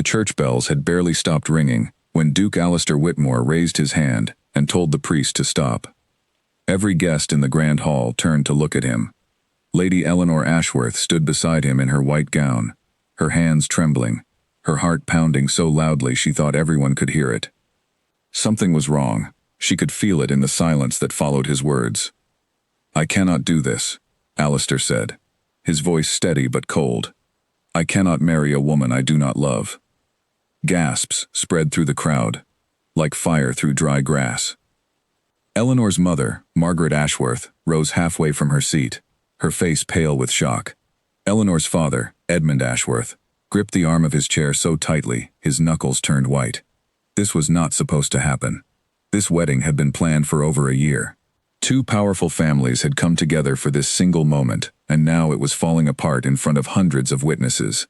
The church bells had barely stopped ringing when Duke Alistair Whitmore raised his hand and told the priest to stop. Every guest in the grand hall turned to look at him. Lady Eleanor Ashworth stood beside him in her white gown, her hands trembling, her heart pounding so loudly she thought everyone could hear it. Something was wrong. She could feel it in the silence that followed his words. "I cannot do this," Alistair said, his voice steady but cold. "I cannot marry a woman I do not love." Gasps spread through the crowd, like fire through dry grass. Eleanor's mother, Margaret Ashworth, rose halfway from her seat, her face pale with shock. Eleanor's father, Edmund Ashworth, gripped the arm of his chair so tightly his knuckles turned white. This was not supposed to happen. This wedding had been planned for over a year. Two powerful families had come together for this single moment, and now it was falling apart in front of hundreds of witnesses.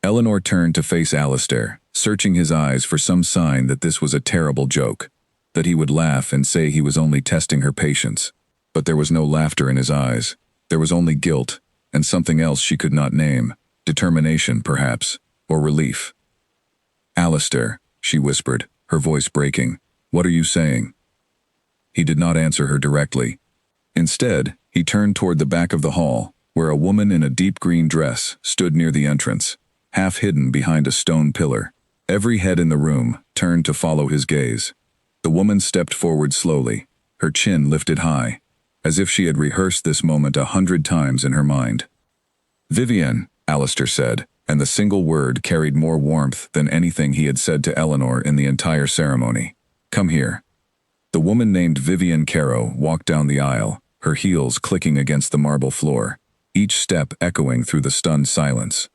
Eleanor turned to face Alistair, searching his eyes for some sign that this was a terrible joke, that he would laugh and say he was only testing her patience. But there was no laughter in his eyes. There was only guilt, and something else she could not name, determination perhaps, or relief. "Alistair," she whispered, her voice breaking, "what are you saying?" He did not answer her directly. Instead, he turned toward the back of the hall, where a woman in a deep green dress stood near the entrance, half hidden behind a stone pillar. Every head in the room turned to follow his gaze. The woman stepped forward slowly, her chin lifted high, as if she had rehearsed this moment 100 times in her mind. "Vivienne," Alistair said, and the single word carried more warmth than anything he had said to Eleanor in the entire ceremony. "Come here." The woman named Vivienne Caro walked down the aisle, her heels clicking against the marble floor, each step echoing through the stunned silence.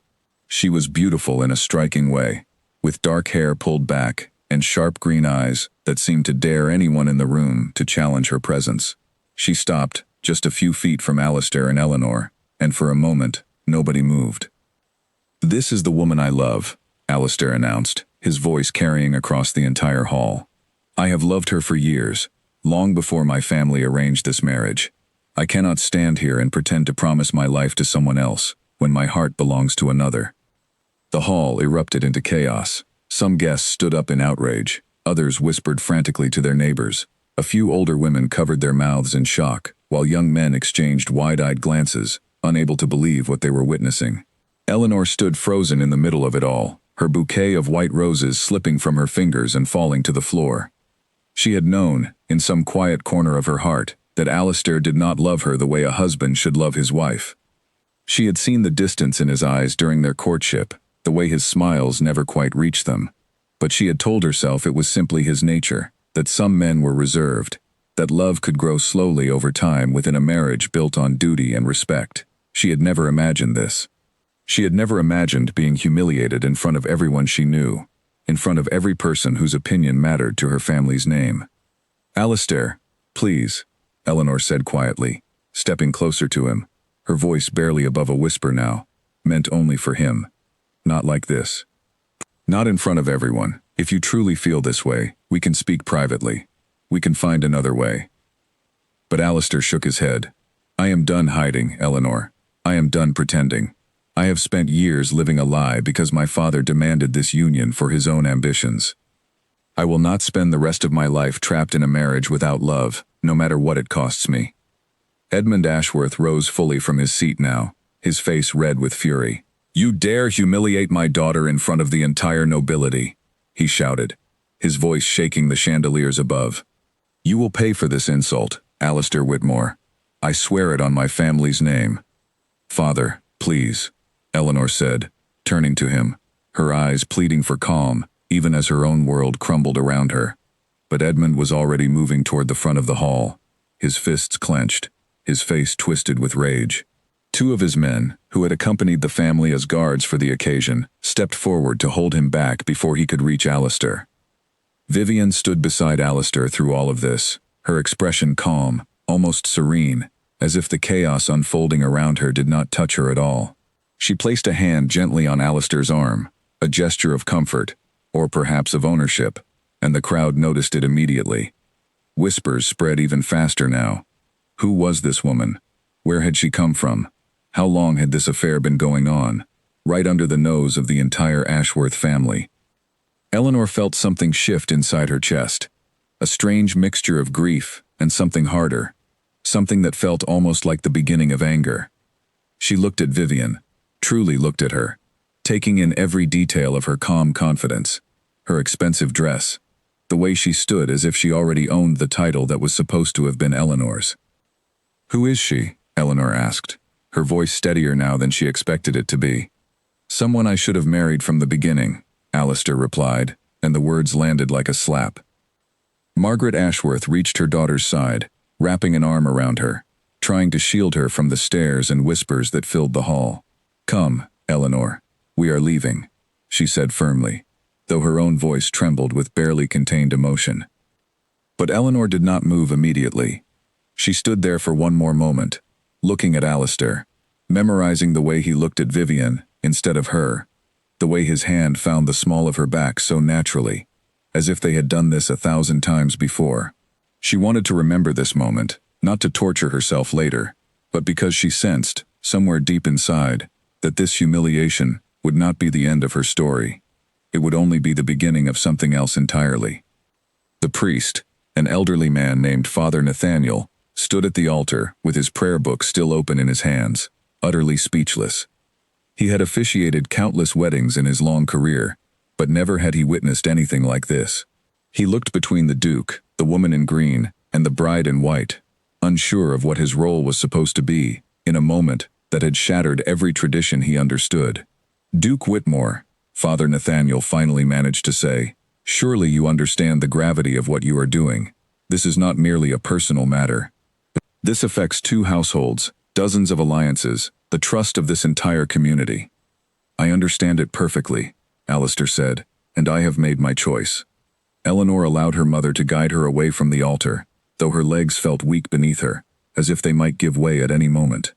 She was beautiful in a striking way, with dark hair pulled back and sharp green eyes that seemed to dare anyone in the room to challenge her presence. She stopped, just a few feet from Alistair and Eleanor, and for a moment, nobody moved. "This is the woman I love," Alistair announced, his voice carrying across the entire hall. "I have loved her for years, long before my family arranged this marriage. I cannot stand here and pretend to promise my life to someone else, when my heart belongs to another." The hall erupted into chaos. Some guests stood up in outrage, others whispered frantically to their neighbors. A few older women covered their mouths in shock, while young men exchanged wide-eyed glances, unable to believe what they were witnessing. Eleanor stood frozen in the middle of it all, her bouquet of white roses slipping from her fingers and falling to the floor. She had known, in some quiet corner of her heart, that Alistair did not love her the way a husband should love his wife. She had seen the distance in his eyes during their courtship, the way his smiles never quite reached them. But she had told herself it was simply his nature, that some men were reserved, that love could grow slowly over time within a marriage built on duty and respect. She had never imagined this. She had never imagined being humiliated in front of everyone she knew, in front of every person whose opinion mattered to her family's name. "Alistair, please," Eleanor said quietly, stepping closer to him, her voice barely above a whisper now, meant only for him. "Not like this. Not in front of everyone. If you truly feel this way, we can speak privately. We can find another way." But Alistair shook his head. "I am done hiding, Eleanor. I am done pretending. I have spent years living a lie because my father demanded this union for his own ambitions. I will not spend the rest of my life trapped in a marriage without love, no matter what it costs me." Edmund Ashworth rose fully from his seat now, his face red with fury. "You dare humiliate my daughter in front of the entire nobility," he shouted, his voice shaking the chandeliers above. "You will pay for this insult, Alistair Whitmore. I swear it on my family's name." "Father, please," Eleanor said, turning to him, her eyes pleading for calm, even as her own world crumbled around her. But Edmund was already moving toward the front of the hall, his fists clenched, his face twisted with rage. Two of his men, who had accompanied the family as guards for the occasion, stepped forward to hold him back before he could reach Alistair. Vivienne stood beside Alistair through all of this, her expression calm, almost serene, as if the chaos unfolding around her did not touch her at all. She placed a hand gently on Alistair's arm, a gesture of comfort, or perhaps of ownership, and the crowd noticed it immediately. Whispers spread even faster now. Who was this woman? Where had she come from? How long had this affair been going on? right under the nose of the entire Ashworth family. Eleanor felt something shift inside her chest, a strange mixture of grief and something harder, something that felt almost like the beginning of anger. She looked at Vivian, truly looked at her, taking in every detail of her calm confidence, her expensive dress, the way she stood as if she already owned the title that was supposed to have been Eleanor's. "Who is she?" Eleanor asked, her voice steadier now than she expected it to be. "Someone I should have married from the beginning," Alistair replied, and the words landed like a slap. Margaret Ashworth reached her daughter's side, wrapping an arm around her, trying to shield her from the stares and whispers that filled the hall. "Come, Eleanor, we are leaving," she said firmly, though her own voice trembled with barely contained emotion. But Eleanor did not move immediately. She stood there for one more moment, looking at Alistair, memorizing the way he looked at Vivian instead of her, the way his hand found the small of her back so naturally, as if they had done this 1,000 times before. She wanted to remember this moment, not to torture herself later, but because she sensed, somewhere deep inside, that this humiliation would not be the end of her story. It would only be the beginning of something else entirely. The priest, an elderly man named Father Nathaniel, stood at the altar with his prayer book still open in his hands, utterly speechless. He had officiated countless weddings in his long career, but never had he witnessed anything like this. He looked between the Duke, the woman in green, and the bride in white, unsure of what his role was supposed to be, in a moment that had shattered every tradition he understood. "Duke Whitmore," Father Nathaniel finally managed to say, "surely you understand the gravity of what you are doing. This is not merely a personal matter. This affects 2 households, dozens of alliances, the trust of this entire community." "I understand it perfectly," Alistair said, "and I have made my choice." Eleanor allowed her mother to guide her away from the altar, though her legs felt weak beneath her, as if they might give way at any moment.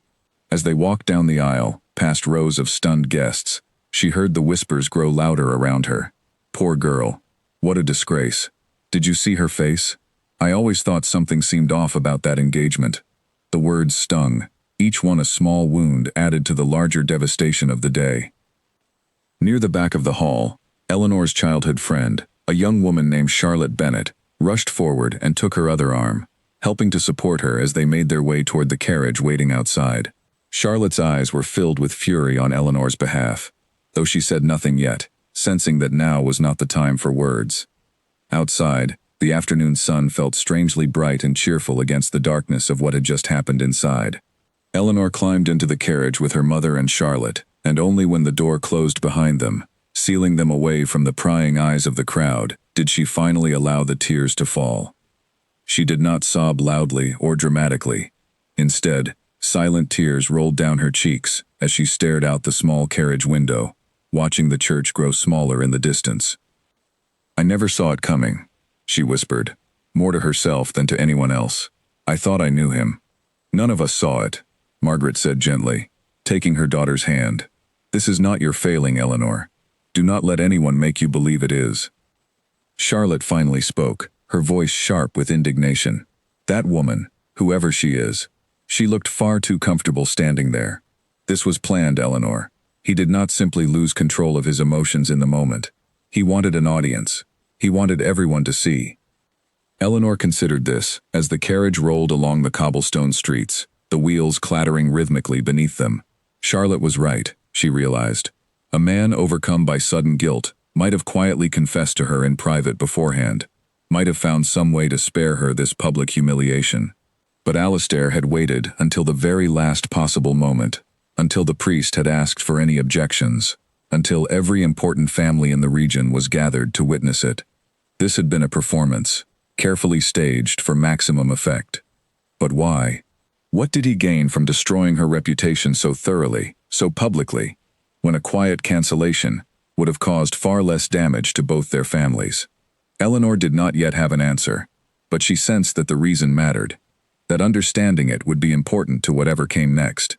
As they walked down the aisle, past rows of stunned guests, she heard the whispers grow louder around her. "Poor girl. What a disgrace. Did you see her face? I always thought something seemed off about that engagement." The words stung, each one a small wound added to the larger devastation of the day. Near the back of the hall, Eleanor's childhood friend, a young woman named Charlotte Bennett, rushed forward and took her other arm, helping to support her as they made their way toward the carriage waiting outside. Charlotte's eyes were filled with fury on Eleanor's behalf, though she said nothing yet, sensing that now was not the time for words. Outside, the afternoon sun felt strangely bright and cheerful against the darkness of what had just happened inside. Eleanor climbed into the carriage with her mother and Charlotte, and only when the door closed behind them, sealing them away from the prying eyes of the crowd, did she finally allow the tears to fall. She did not sob loudly or dramatically. Instead, silent tears rolled down her cheeks as she stared out the small carriage window, watching the church grow smaller in the distance. "I never saw it coming," she whispered, more to herself than to anyone else. "I thought I knew him." "None of us saw it," Margaret said gently, taking her daughter's hand. "This is not your failing, Eleanor. Do not let anyone make you believe it is." Charlotte finally spoke, her voice sharp with indignation. That woman, whoever she is, she looked far too comfortable standing there. This was planned, Eleanor. He did not simply lose control of his emotions in the moment. He wanted an audience. He wanted everyone to see. Eleanor considered this as the carriage rolled along the cobblestone streets, the wheels clattering rhythmically beneath them. Charlotte was right, she realized. A man overcome by sudden guilt might have quietly confessed to her in private beforehand, might have found some way to spare her this public humiliation. But Alistair had waited until the very last possible moment, until the priest had asked for any objections, until every important family in the region was gathered to witness it. This had been a performance, carefully staged for maximum effect. But why? What did he gain from destroying her reputation so thoroughly, so publicly, when a quiet cancellation would have caused far less damage to both their families? Eleanor did not yet have an answer, but she sensed that the reason mattered, that understanding it would be important to whatever came next.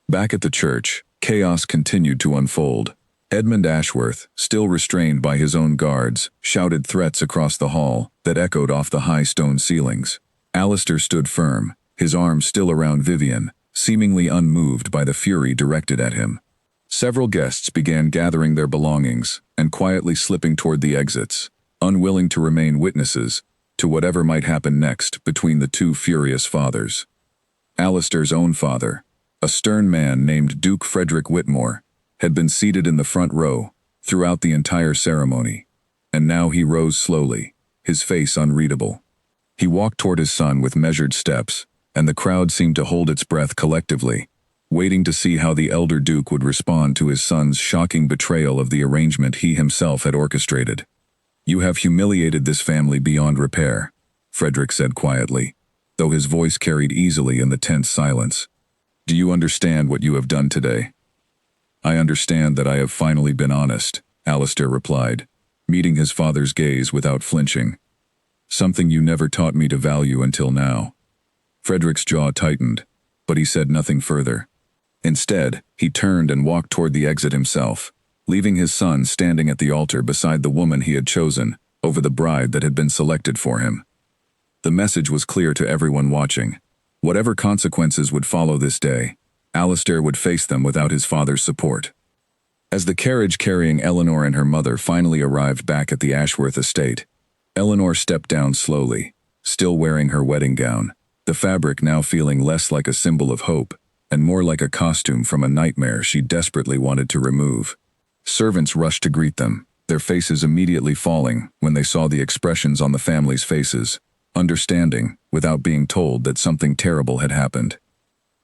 Back at the church, chaos continued to unfold. Edmund Ashworth, still restrained by his own guards, shouted threats across the hall that echoed off the high stone ceilings. Alistair stood firm, his arms still around Vivian, seemingly unmoved by the fury directed at him. Several guests began gathering their belongings and quietly slipping toward the exits, unwilling to remain witnesses to whatever might happen next between the two furious fathers. Alistair's own father, a stern man named Duke Frederick Whitmore, had been seated in the front row throughout the entire ceremony, and now he rose slowly, his face unreadable. He walked toward his son with measured steps, and the crowd seemed to hold its breath collectively, waiting to see how the elder Duke would respond to his son's shocking betrayal of the arrangement he himself had orchestrated. "You have humiliated this family beyond repair," Frederick said quietly, though his voice carried easily in the tense silence. "Do you understand what you have done today?" "I understand that I have finally been honest," Alistair replied, meeting his father's gaze without flinching. "Something you never taught me to value until now." Frederick's jaw tightened, but he said nothing further. Instead, he turned and walked toward the exit himself, leaving his son standing at the altar beside the woman he had chosen over the bride that had been selected for him. The message was clear to everyone watching. Whatever consequences would follow this day, Alistair would face them without his father's support. As the carriage carrying Eleanor and her mother finally arrived back at the Ashworth estate, Eleanor stepped down slowly, still wearing her wedding gown, the fabric now feeling less like a symbol of hope and more like a costume from a nightmare she desperately wanted to remove. Servants rushed to greet them, their faces immediately falling when they saw the expressions on the family's faces, understanding, without being told, that something terrible had happened.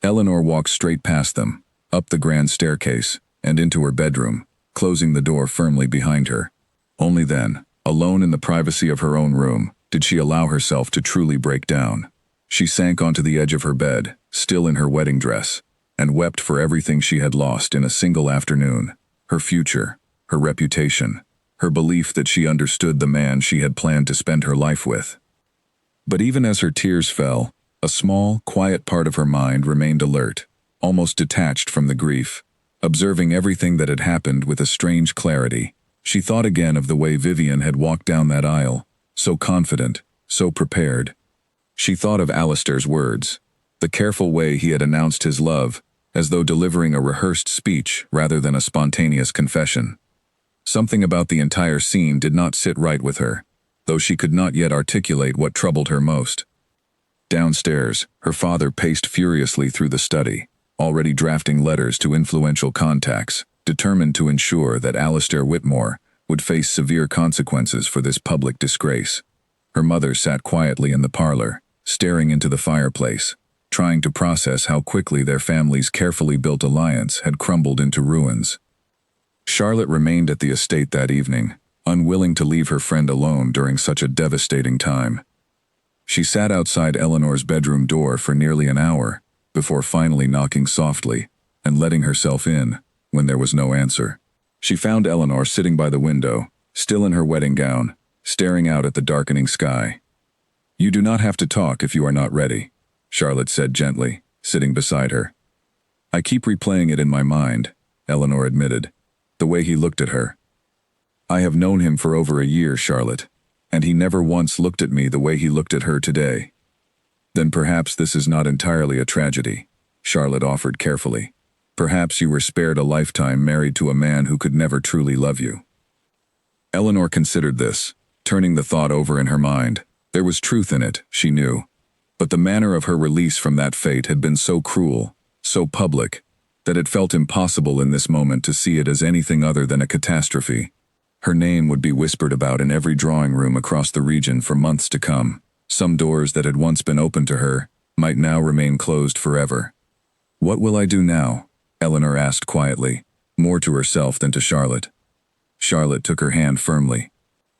Eleanor walked straight past them, up the grand staircase, and into her bedroom, closing the door firmly behind her. Only then, alone in the privacy of her own room, did she allow herself to truly break down. She sank onto the edge of her bed, still in her wedding dress, and wept for everything she had lost in a single afternoon: her future, her reputation, her belief that she understood the man she had planned to spend her life with. But even as her tears fell, a small, quiet part of her mind remained alert, almost detached from the grief, observing everything that had happened with a strange clarity. She thought again of the way Vivian had walked down that aisle, so confident, so prepared. She thought of Alistair's words, the careful way he had announced his love, as though delivering a rehearsed speech rather than a spontaneous confession. Something about the entire scene did not sit right with her, though she could not yet articulate what troubled her most. Downstairs, her father paced furiously through the study, already drafting letters to influential contacts, determined to ensure that Alistair Whitmore would face severe consequences for this public disgrace. Her mother sat quietly in the parlor, staring into the fireplace, trying to process how quickly their family's carefully built alliance had crumbled into ruins. Charlotte remained at the estate that evening, unwilling to leave her friend alone during such a devastating time. She sat outside Eleanor's bedroom door for nearly an hour, before finally knocking softly and letting herself in when there was no answer. She found Eleanor sitting by the window, still in her wedding gown, staring out at the darkening sky. "You do not have to talk if you are not ready," Charlotte said gently, sitting beside her. "I keep replaying it in my mind," Eleanor admitted, the way he looked at her. "I have known him for over a year, Charlotte, and he never once looked at me the way he looked at her today." "Then perhaps this is not entirely a tragedy," Charlotte offered carefully. "Perhaps you were spared a lifetime married to a man who could never truly love you." Eleanor considered this, turning the thought over in her mind. There was truth in it, she knew, but the manner of her release from that fate had been so cruel, so public, that it felt impossible in this moment to see it as anything other than a catastrophe. Her name would be whispered about in every drawing room across the region for months to come. Some doors that had once been open to her might now remain closed forever. "What will I do now?" Eleanor asked quietly, more to herself than to Charlotte. Charlotte took her hand firmly.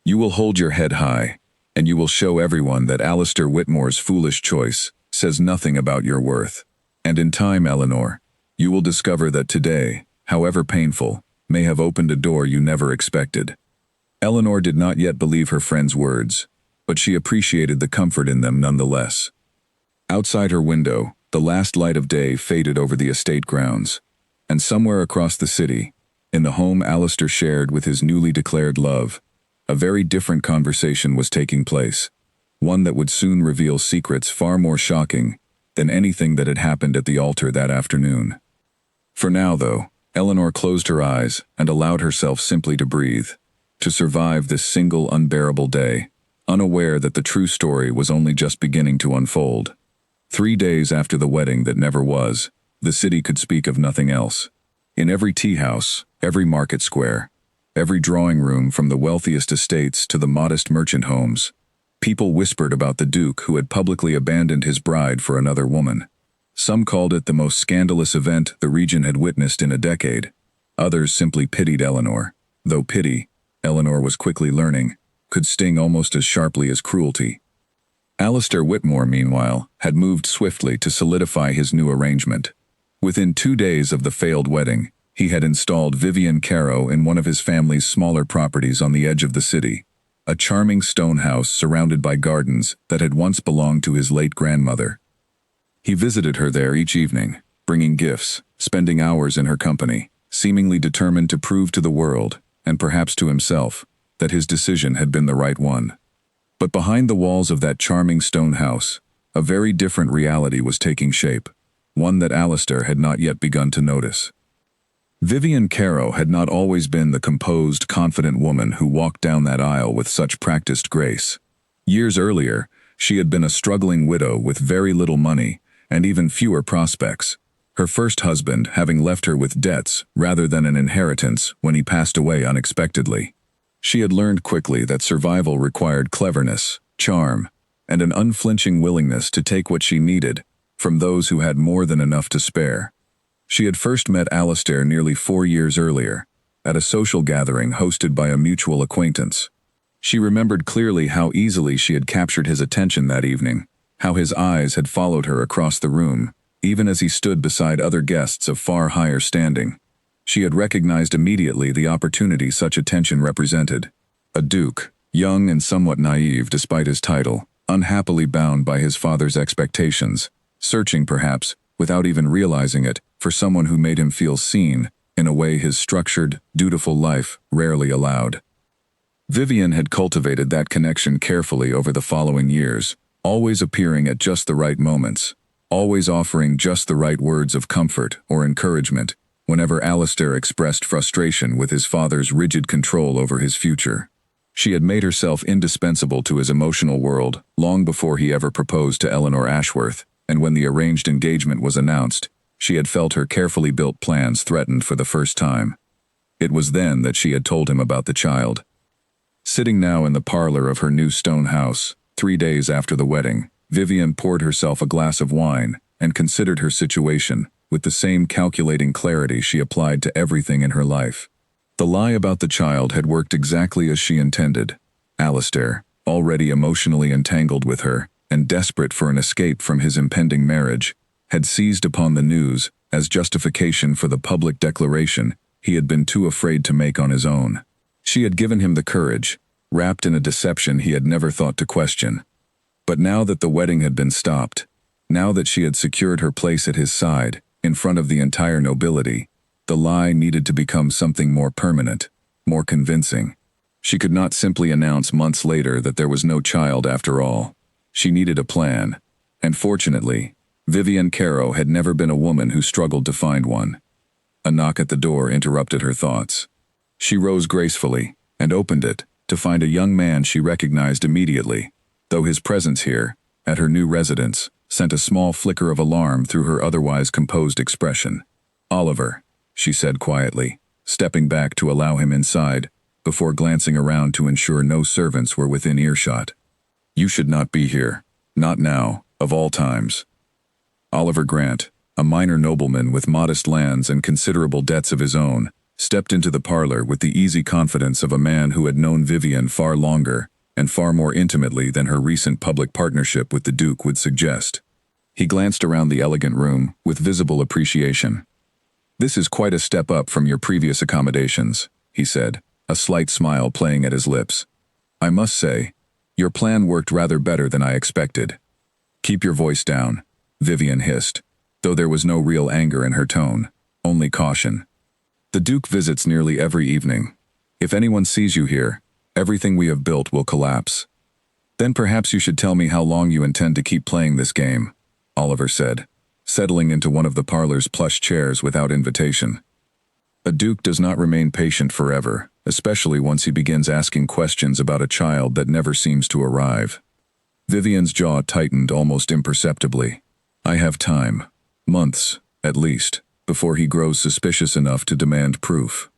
"You will hold your head high, and you will show everyone that Alistair Whitmore's foolish choice says nothing about your worth. And in time, Eleanor, you will discover that today, however painful, may have opened a door you never expected." Eleanor did not yet believe her friend's words, but she appreciated the comfort in them nonetheless. Outside her window, the last light of day faded over the estate grounds, and somewhere across the city, in the home Alistair shared with his newly declared love, a very different conversation was taking place, one that would soon reveal secrets far more shocking than anything that had happened at the altar that afternoon. For now, though, Eleanor closed her eyes and allowed herself simply to breathe, to survive this single unbearable day, unaware that the true story was only just beginning to unfold. 3 days after the wedding that never was, the city could speak of nothing else. In every tea house, every market square, every drawing room from the wealthiest estates to the modest merchant homes, people whispered about the Duke who had publicly abandoned his bride for another woman. Some called it the most scandalous event the region had witnessed in a decade. Others simply pitied Eleanor, though pity, Eleanor was quickly learning, could sting almost as sharply as cruelty. Alistair Whitmore, meanwhile, had moved swiftly to solidify his new arrangement. Within 2 days of the failed wedding, he had installed Vivian Caro in one of his family's smaller properties on the edge of the city, a charming stone house surrounded by gardens that had once belonged to his late grandmother. He visited her there each evening, bringing gifts, spending hours in her company, seemingly determined to prove to the world, and perhaps to himself, that his decision had been the right one. But behind the walls of that charming stone house, a very different reality was taking shape, one that Alistair had not yet begun to notice. Vivian Caro had not always been the composed, confident woman who walked down that aisle with such practiced grace. Years earlier, she had been a struggling widow with very little money and even fewer prospects, her first husband having left her with debts rather than an inheritance when he passed away unexpectedly. She had learned quickly that survival required cleverness, charm, and an unflinching willingness to take what she needed from those who had more than enough to spare. She had first met Alistair nearly 4 years earlier, at a social gathering hosted by a mutual acquaintance. She remembered clearly how easily she had captured his attention that evening, how his eyes had followed her across the room, even as he stood beside other guests of far higher standing. She had recognized immediately the opportunity such attention represented. A duke, young and somewhat naive despite his title, unhappily bound by his father's expectations, searching perhaps, without even realizing it, for someone who made him feel seen, in a way his structured, dutiful life rarely allowed. Vivian had cultivated that connection carefully over the following years, always appearing at just the right moments, always offering just the right words of comfort or encouragement whenever Alistair expressed frustration with his father's rigid control over his future. She had made herself indispensable to his emotional world long before he ever proposed to Eleanor Ashworth, and when the arranged engagement was announced, she had felt her carefully built plans threatened for the first time. It was then that she had told him about the child. Sitting now in the parlor of her new stone house, 3 days after the wedding, Vivian poured herself a glass of wine and considered her situation with the same calculating clarity she applied to everything in her life. The lie about the child had worked exactly as she intended. Alistair, already emotionally entangled with her and desperate for an escape from his impending marriage, had seized upon the news as justification for the public declaration he had been too afraid to make on his own. She had given him the courage, wrapped in a deception he had never thought to question. But now that the wedding had been stopped, now that she had secured her place at his side, in front of the entire nobility, the lie needed to become something more permanent, more convincing. She could not simply announce months later that there was no child after all. She needed a plan, and fortunately, Vivian Caro had never been a woman who struggled to find one. A knock at the door interrupted her thoughts. She rose gracefully and opened it to find a young man she recognized immediately, though his presence here, at her new residence, sent a small flicker of alarm through her otherwise composed expression. "Oliver," she said quietly, stepping back to allow him inside, before glancing around to ensure no servants were within earshot. "You should not be here. Not now, of all times." Oliver Grant, a minor nobleman with modest lands and considerable debts of his own, stepped into the parlor with the easy confidence of a man who had known Vivian far longer and far more intimately than her recent public partnership with the Duke would suggest. He glanced around the elegant room with visible appreciation. "This is quite a step up from your previous accommodations," he said, a slight smile playing at his lips. "I must say, your plan worked rather better than I expected." "Keep your voice down," Vivian hissed, though there was no real anger in her tone, only caution. "The Duke visits nearly every evening. If anyone sees you here, everything we have built will collapse." "Then perhaps you should tell me how long you intend to keep playing this game," Oliver said, settling into one of the parlor's plush chairs without invitation. A duke does not remain patient forever, especially once he begins asking questions about a child that never seems to arrive. Vivian's jaw tightened almost imperceptibly. I have time. Months, at least, before he grows suspicious enough to demand proof.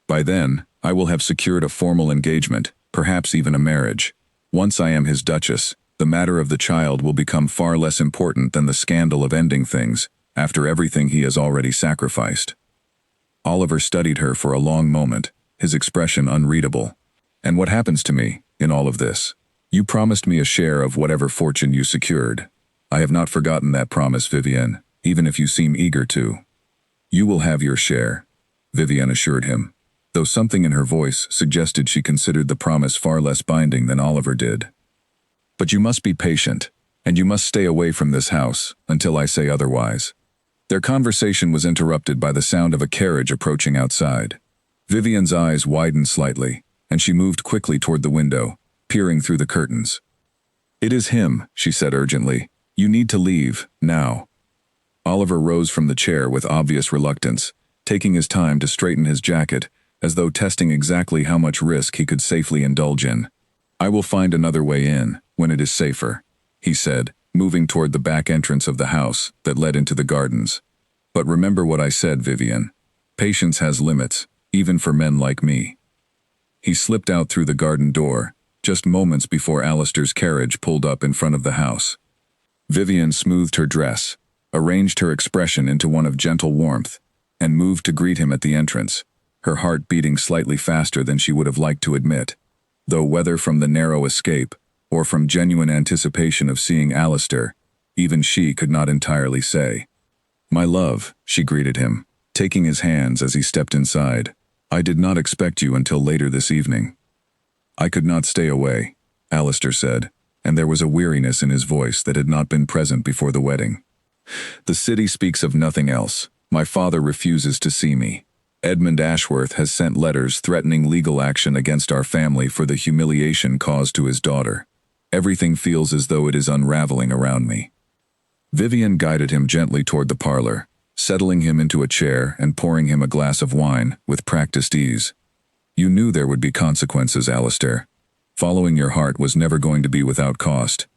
By then, I will have secured a formal engagement, perhaps even a marriage. Once I am his duchess, the matter of the child will become far less important than the scandal of ending things, after everything he has already sacrificed. Oliver studied her for a long moment, his expression unreadable. And what happens to me, in all of this? You promised me a share of whatever fortune you secured. I have not forgotten that promise, Vivian, even if you seem eager to. You will have your share, Vivian assured him, though something in her voice suggested she considered the promise far less binding than Oliver did. But you must be patient, and you must stay away from this house until I say otherwise. Their conversation was interrupted by the sound of a carriage approaching outside. Vivian's eyes widened slightly, and she moved quickly toward the window, peering through the curtains. It is him, she said urgently. You need to leave, now. Oliver rose from the chair with obvious reluctance, taking his time to straighten his jacket, as though testing exactly how much risk he could safely indulge in. I will find another way in, when it is safer, he said, moving toward the back entrance of the house that led into the gardens. But remember what I said, Vivian. Patience has limits, even for men like me. He slipped out through the garden door, just moments before Alistair's carriage pulled up in front of the house. Vivian smoothed her dress, arranged her expression into one of gentle warmth, and moved to greet him at the entrance, her heart beating slightly faster than she would have liked to admit, though whether from the narrow escape or from genuine anticipation of seeing Alistair, even she could not entirely say. My love, she greeted him, taking his hands as he stepped inside. I did not expect you until later this evening. I could not stay away, Alistair said, and there was a weariness in his voice that had not been present before the wedding. The city speaks of nothing else. My father refuses to see me. Edmund Ashworth has sent letters threatening legal action against our family for the humiliation caused to his daughter. Everything feels as though it is unraveling around me. Vivian guided him gently toward the parlor, settling him into a chair and pouring him a glass of wine with practiced ease. You knew there would be consequences, Alistair. Following your heart was never going to be without cost.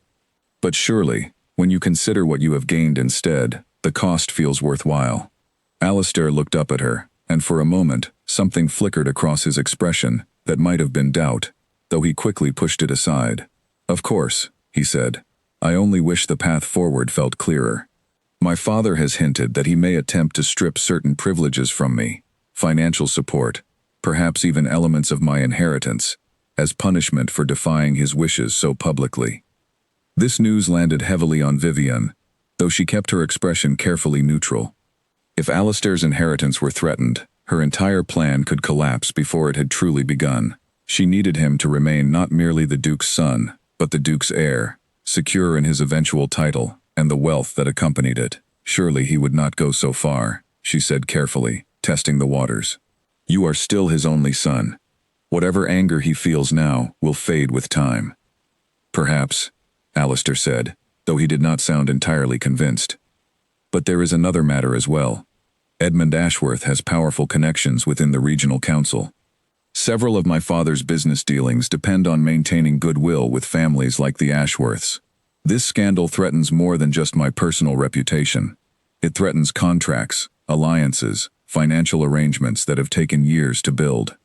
But surely, when you consider what you have gained instead, the cost feels worthwhile. Alistair looked up at her, and for a moment, something flickered across his expression that might have been doubt, though he quickly pushed it aside. Of course, he said. I only wish the path forward felt clearer. My father has hinted that he may attempt to strip certain privileges from me, financial support, perhaps even elements of my inheritance, as punishment for defying his wishes so publicly. This news landed heavily on Vivian, though she kept her expression carefully neutral. If Alistair's inheritance were threatened, her entire plan could collapse before it had truly begun. She needed him to remain not merely the Duke's son, but the Duke's heir, secure in his eventual title and the wealth that accompanied it. Surely he would not go so far, she said carefully, testing the waters. You are still his only son. Whatever anger he feels now will fade with time. Perhaps, Alistair said, though he did not sound entirely convinced. But there is another matter as well. Edmund Ashworth has powerful connections within the regional council. Several of my father's business dealings depend on maintaining goodwill with families like the Ashworths. This scandal threatens more than just my personal reputation. It threatens contracts, alliances, financial arrangements that have taken years to build.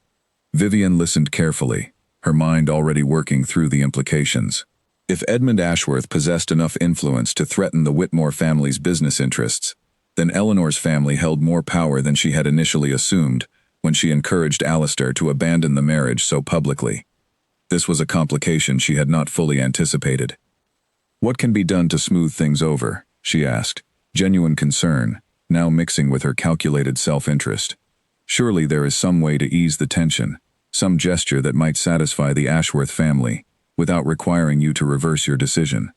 Vivian listened carefully, her mind already working through the implications. If Edmund Ashworth possessed enough influence to threaten the Whitmore family's business interests, then Eleanor's family held more power than she had initially assumed when she encouraged Alistair to abandon the marriage so publicly. This was a complication she had not fully anticipated. What can be done to smooth things over? She asked, genuine concern, now mixing with her calculated self-interest. Surely there is some way to ease the tension, some gesture that might satisfy the Ashworth family, without requiring you to reverse your decision.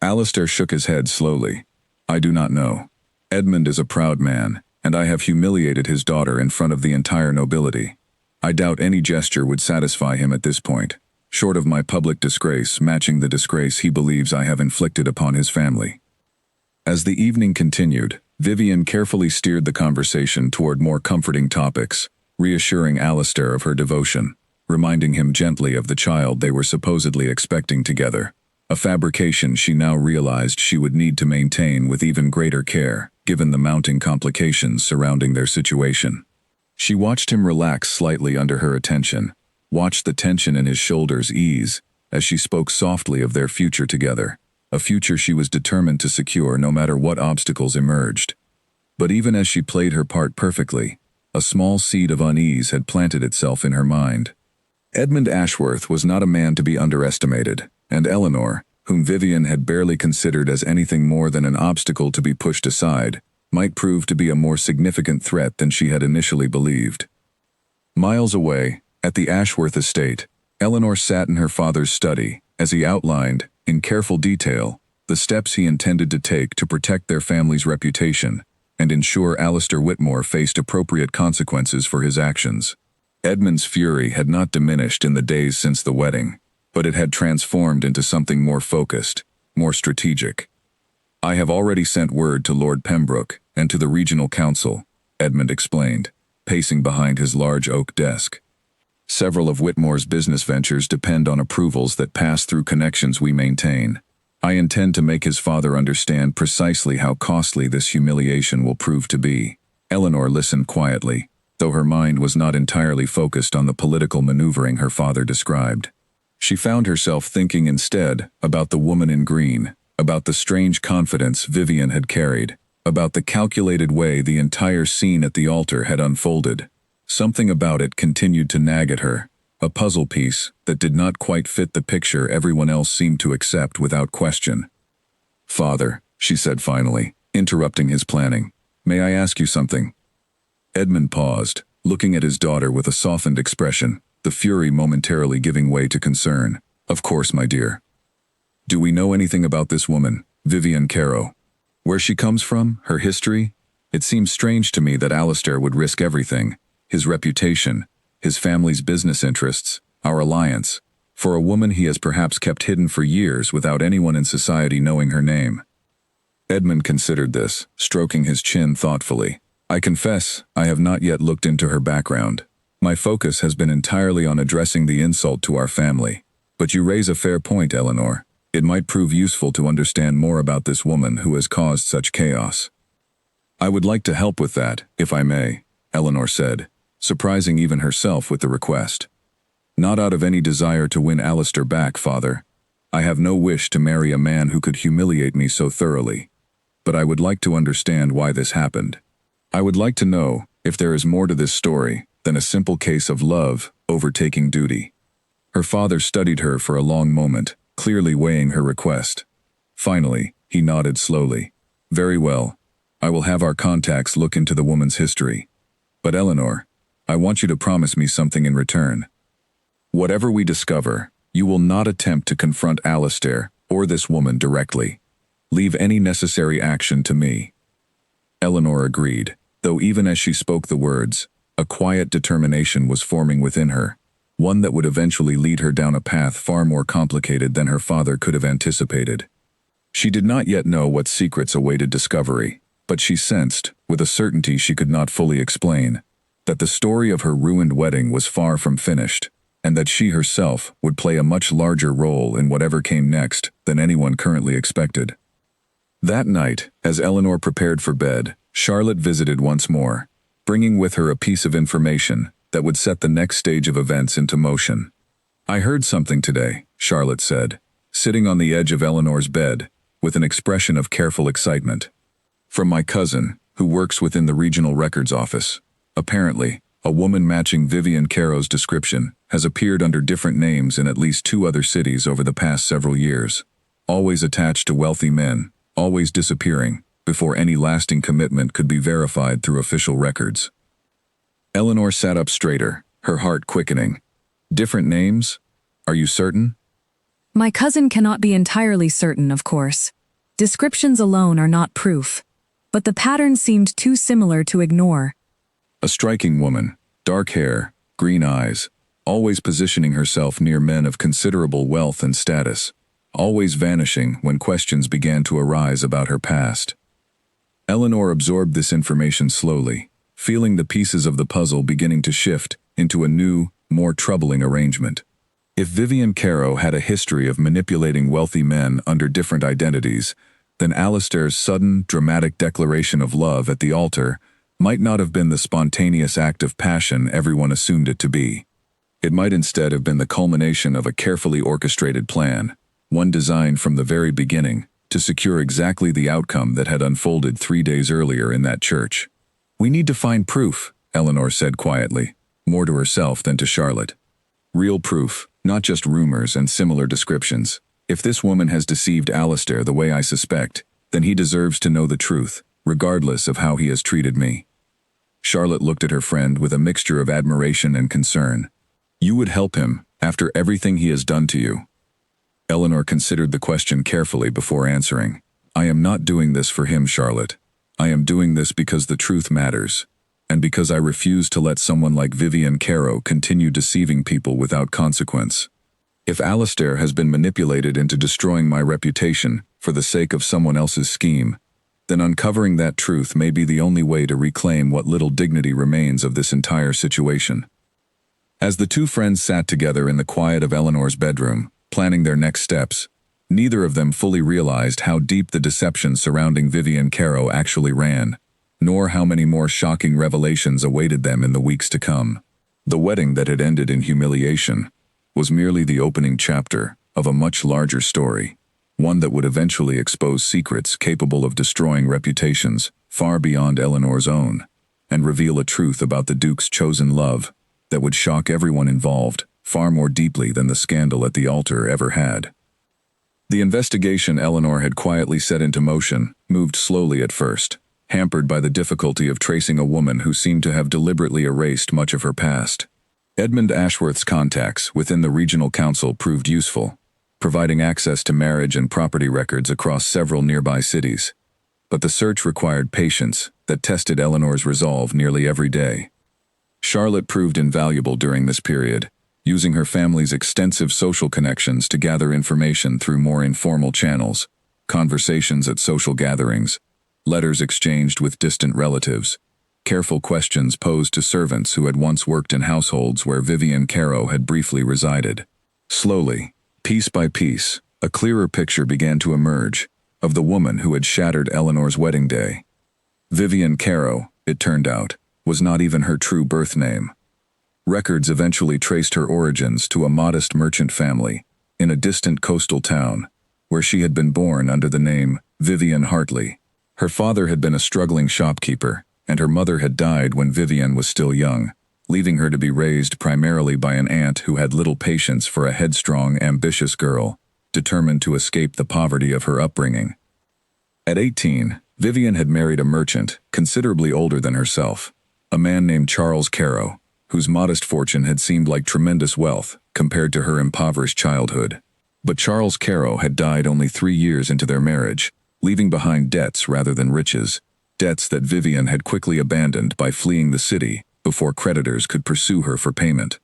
Alistair shook his head slowly. I do not know. Edmund is a proud man, and I have humiliated his daughter in front of the entire nobility. I doubt any gesture would satisfy him at this point, short of my public disgrace matching the disgrace he believes I have inflicted upon his family. As the evening continued, Vivian carefully steered the conversation toward more comforting topics, reassuring Alistair of her devotion, reminding him gently of the child they were supposedly expecting together, a fabrication she now realized she would need to maintain with even greater care, given the mounting complications surrounding their situation. She watched him relax slightly under her attention, watched the tension in his shoulders ease, as she spoke softly of their future together, a future she was determined to secure no matter what obstacles emerged. But even as she played her part perfectly, a small seed of unease had planted itself in her mind. Edmund Ashworth was not a man to be underestimated, and Eleanor, whom Vivian had barely considered as anything more than an obstacle to be pushed aside, might prove to be a more significant threat than she had initially believed. Miles away, at the Ashworth estate, Eleanor sat in her father's study as he outlined, in careful detail, the steps he intended to take to protect their family's reputation and ensure Alistair Whitmore faced appropriate consequences for his actions. Edmund's fury had not diminished in the days since the wedding, but it had transformed into something more focused, more strategic. "I have already sent word to Lord Pembroke and to the regional council," Edmund explained, pacing behind his large oak desk. "Several of Whitmore's business ventures depend on approvals that pass through connections we maintain. I intend to make his father understand precisely how costly this humiliation will prove to be." Eleanor listened quietly, though her mind was not entirely focused on the political maneuvering her father described. She found herself thinking instead about the woman in green, about the strange confidence Vivian had carried, about the calculated way the entire scene at the altar had unfolded. Something about it continued to nag at her, a puzzle piece that did not quite fit the picture everyone else seemed to accept without question. "Father," she said finally, interrupting his planning, "may I ask you something?" Edmund paused, looking at his daughter with a softened expression, the fury momentarily giving way to concern. "Of course, my dear." "Do we know anything about this woman, Vivian Caro? Where she comes from, her history? It seems strange to me that Alistair would risk everything, his reputation, his family's business interests, our alliance, for a woman he has perhaps kept hidden for years without anyone in society knowing her name." Edmund considered this, stroking his chin thoughtfully. "I confess, I have not yet looked into her background. My focus has been entirely on addressing the insult to our family. But you raise a fair point, Eleanor. It might prove useful to understand more about this woman who has caused such chaos." "I would like to help with that, if I may," Eleanor said, surprising even herself with the request. "Not out of any desire to win Alistair back, Father. I have no wish to marry a man who could humiliate me so thoroughly. But I would like to understand why this happened. I would like to know if there is more to this story than a simple case of love overtaking duty." Her father studied her for a long moment, clearly weighing her request. Finally, he nodded slowly. "Very well. I will have our contacts look into the woman's history. But Eleanor, I want you to promise me something in return. Whatever we discover, you will not attempt to confront Alistair or this woman directly. Leave any necessary action to me." Eleanor agreed, though even as she spoke the words, a quiet determination was forming within her, one that would eventually lead her down a path far more complicated than her father could have anticipated. She did not yet know what secrets awaited discovery, but she sensed, with a certainty she could not fully explain, that the story of her ruined wedding was far from finished, and that she herself would play a much larger role in whatever came next than anyone currently expected. That night, as Eleanor prepared for bed, Charlotte visited once more, bringing with her a piece of information that would set the next stage of events into motion. "I heard something today," Charlotte said, sitting on the edge of Eleanor's bed, with an expression of careful excitement. "From my cousin, who works within the regional records office. Apparently, a woman matching Vivian Caro's description has appeared under different names in at least 2 other cities over the past several years, always attached to wealthy men, always disappearing, before any lasting commitment could be verified through official records." Eleanor sat up straighter, her heart quickening. "Different names? Are you certain?" My cousin cannot be entirely certain, of course. Descriptions alone are not proof. But the pattern seemed too similar to ignore. A striking woman, dark hair, green eyes, always positioning herself near men of considerable wealth and status, always vanishing when questions began to arise about her past. Eleanor absorbed this information slowly, feeling the pieces of the puzzle beginning to shift into a new, more troubling arrangement. If Vivian Caro had a history of manipulating wealthy men under different identities, then Alistair's sudden, dramatic declaration of love at the altar might not have been the spontaneous act of passion everyone assumed it to be. It might instead have been the culmination of a carefully orchestrated plan, one designed from the very beginning to secure exactly the outcome that had unfolded 3 days earlier in that church. "We need to find proof," Eleanor said quietly, more to herself than to Charlotte. "Real proof, not just rumors and similar descriptions. If this woman has deceived Alistair the way I suspect, then he deserves to know the truth, regardless of how he has treated me." Charlotte looked at her friend with a mixture of admiration and concern. "You would help him, after everything he has done to you?" Eleanor considered the question carefully before answering. "I am not doing this for him, Charlotte. I am doing this because the truth matters, and because I refuse to let someone like Vivian Caro continue deceiving people without consequence. If Alistair has been manipulated into destroying my reputation for the sake of someone else's scheme, then uncovering that truth may be the only way to reclaim what little dignity remains of this entire situation." As the two friends sat together in the quiet of Eleanor's bedroom, planning their next steps, neither of them fully realized how deep the deception surrounding Vivian Caro actually ran, nor how many more shocking revelations awaited them in the weeks to come. The wedding that had ended in humiliation was merely the opening chapter of a much larger story, one that would eventually expose secrets capable of destroying reputations far beyond Eleanor's own, and reveal a truth about the Duke's chosen love that would shock everyone involved far more deeply than the scandal at the altar ever had. The investigation Eleanor had quietly set into motion moved slowly at first, hampered by the difficulty of tracing a woman who seemed to have deliberately erased much of her past. Edmund Ashworth's contacts within the regional council proved useful, providing access to marriage and property records across several nearby cities. But the search required patience that tested Eleanor's resolve nearly every day. Charlotte proved invaluable during this period, using her family's extensive social connections to gather information through more informal channels, conversations at social gatherings, letters exchanged with distant relatives, careful questions posed to servants who had once worked in households where Vivian Caro had briefly resided. Slowly, piece by piece, a clearer picture began to emerge of the woman who had shattered Eleanor's wedding day. Vivian Caro, it turned out, was not even her true birth name. Records eventually traced her origins to a modest merchant family in a distant coastal town, where she had been born under the name Vivian Hartley. Her father had been a struggling shopkeeper, and her mother had died when Vivian was still young, leaving her to be raised primarily by an aunt who had little patience for a headstrong, ambitious girl, determined to escape the poverty of her upbringing. At 18, Vivian had married a merchant considerably older than herself, a man named Charles Caro, whose modest fortune had seemed like tremendous wealth compared to her impoverished childhood. But Charles Caro had died only 3 years into their marriage, leaving behind debts rather than riches, debts that Vivian had quickly abandoned by fleeing the city before creditors could pursue her for payment.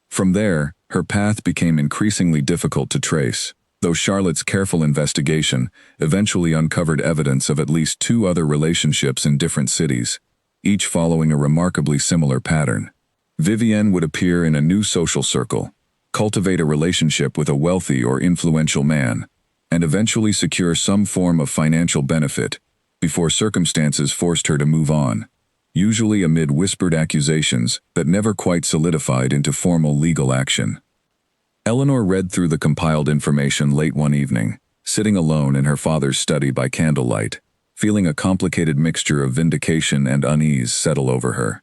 From there, her path became increasingly difficult to trace, though Charlotte's careful investigation eventually uncovered evidence of at least 2 other relationships in different cities, each following a remarkably similar pattern. Vivian would appear in a new social circle, cultivate a relationship with a wealthy or influential man, and eventually secure some form of financial benefit before circumstances forced her to move on, usually amid whispered accusations that never quite solidified into formal legal action. Eleanor read through the compiled information late one evening, sitting alone in her father's study by candlelight, feeling a complicated mixture of vindication and unease settle over her.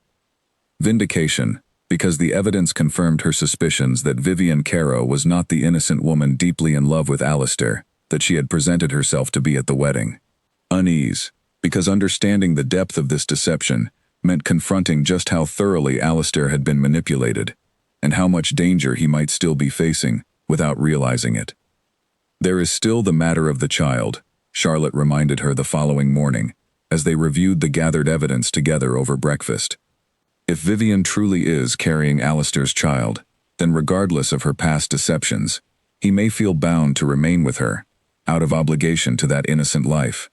Vindication, because the evidence confirmed her suspicions that Vivian Caro was not the innocent woman deeply in love with Alistair that she had presented herself to be at the wedding. Unease, because understanding the depth of this deception meant confronting just how thoroughly Alistair had been manipulated, and how much danger he might still be facing without realizing it. "There is still the matter of the child," Charlotte reminded her the following morning, as they reviewed the gathered evidence together over breakfast. "If Vivian truly is carrying Alistair's child, then regardless of her past deceptions, he may feel bound to remain with her, out of obligation to that innocent life.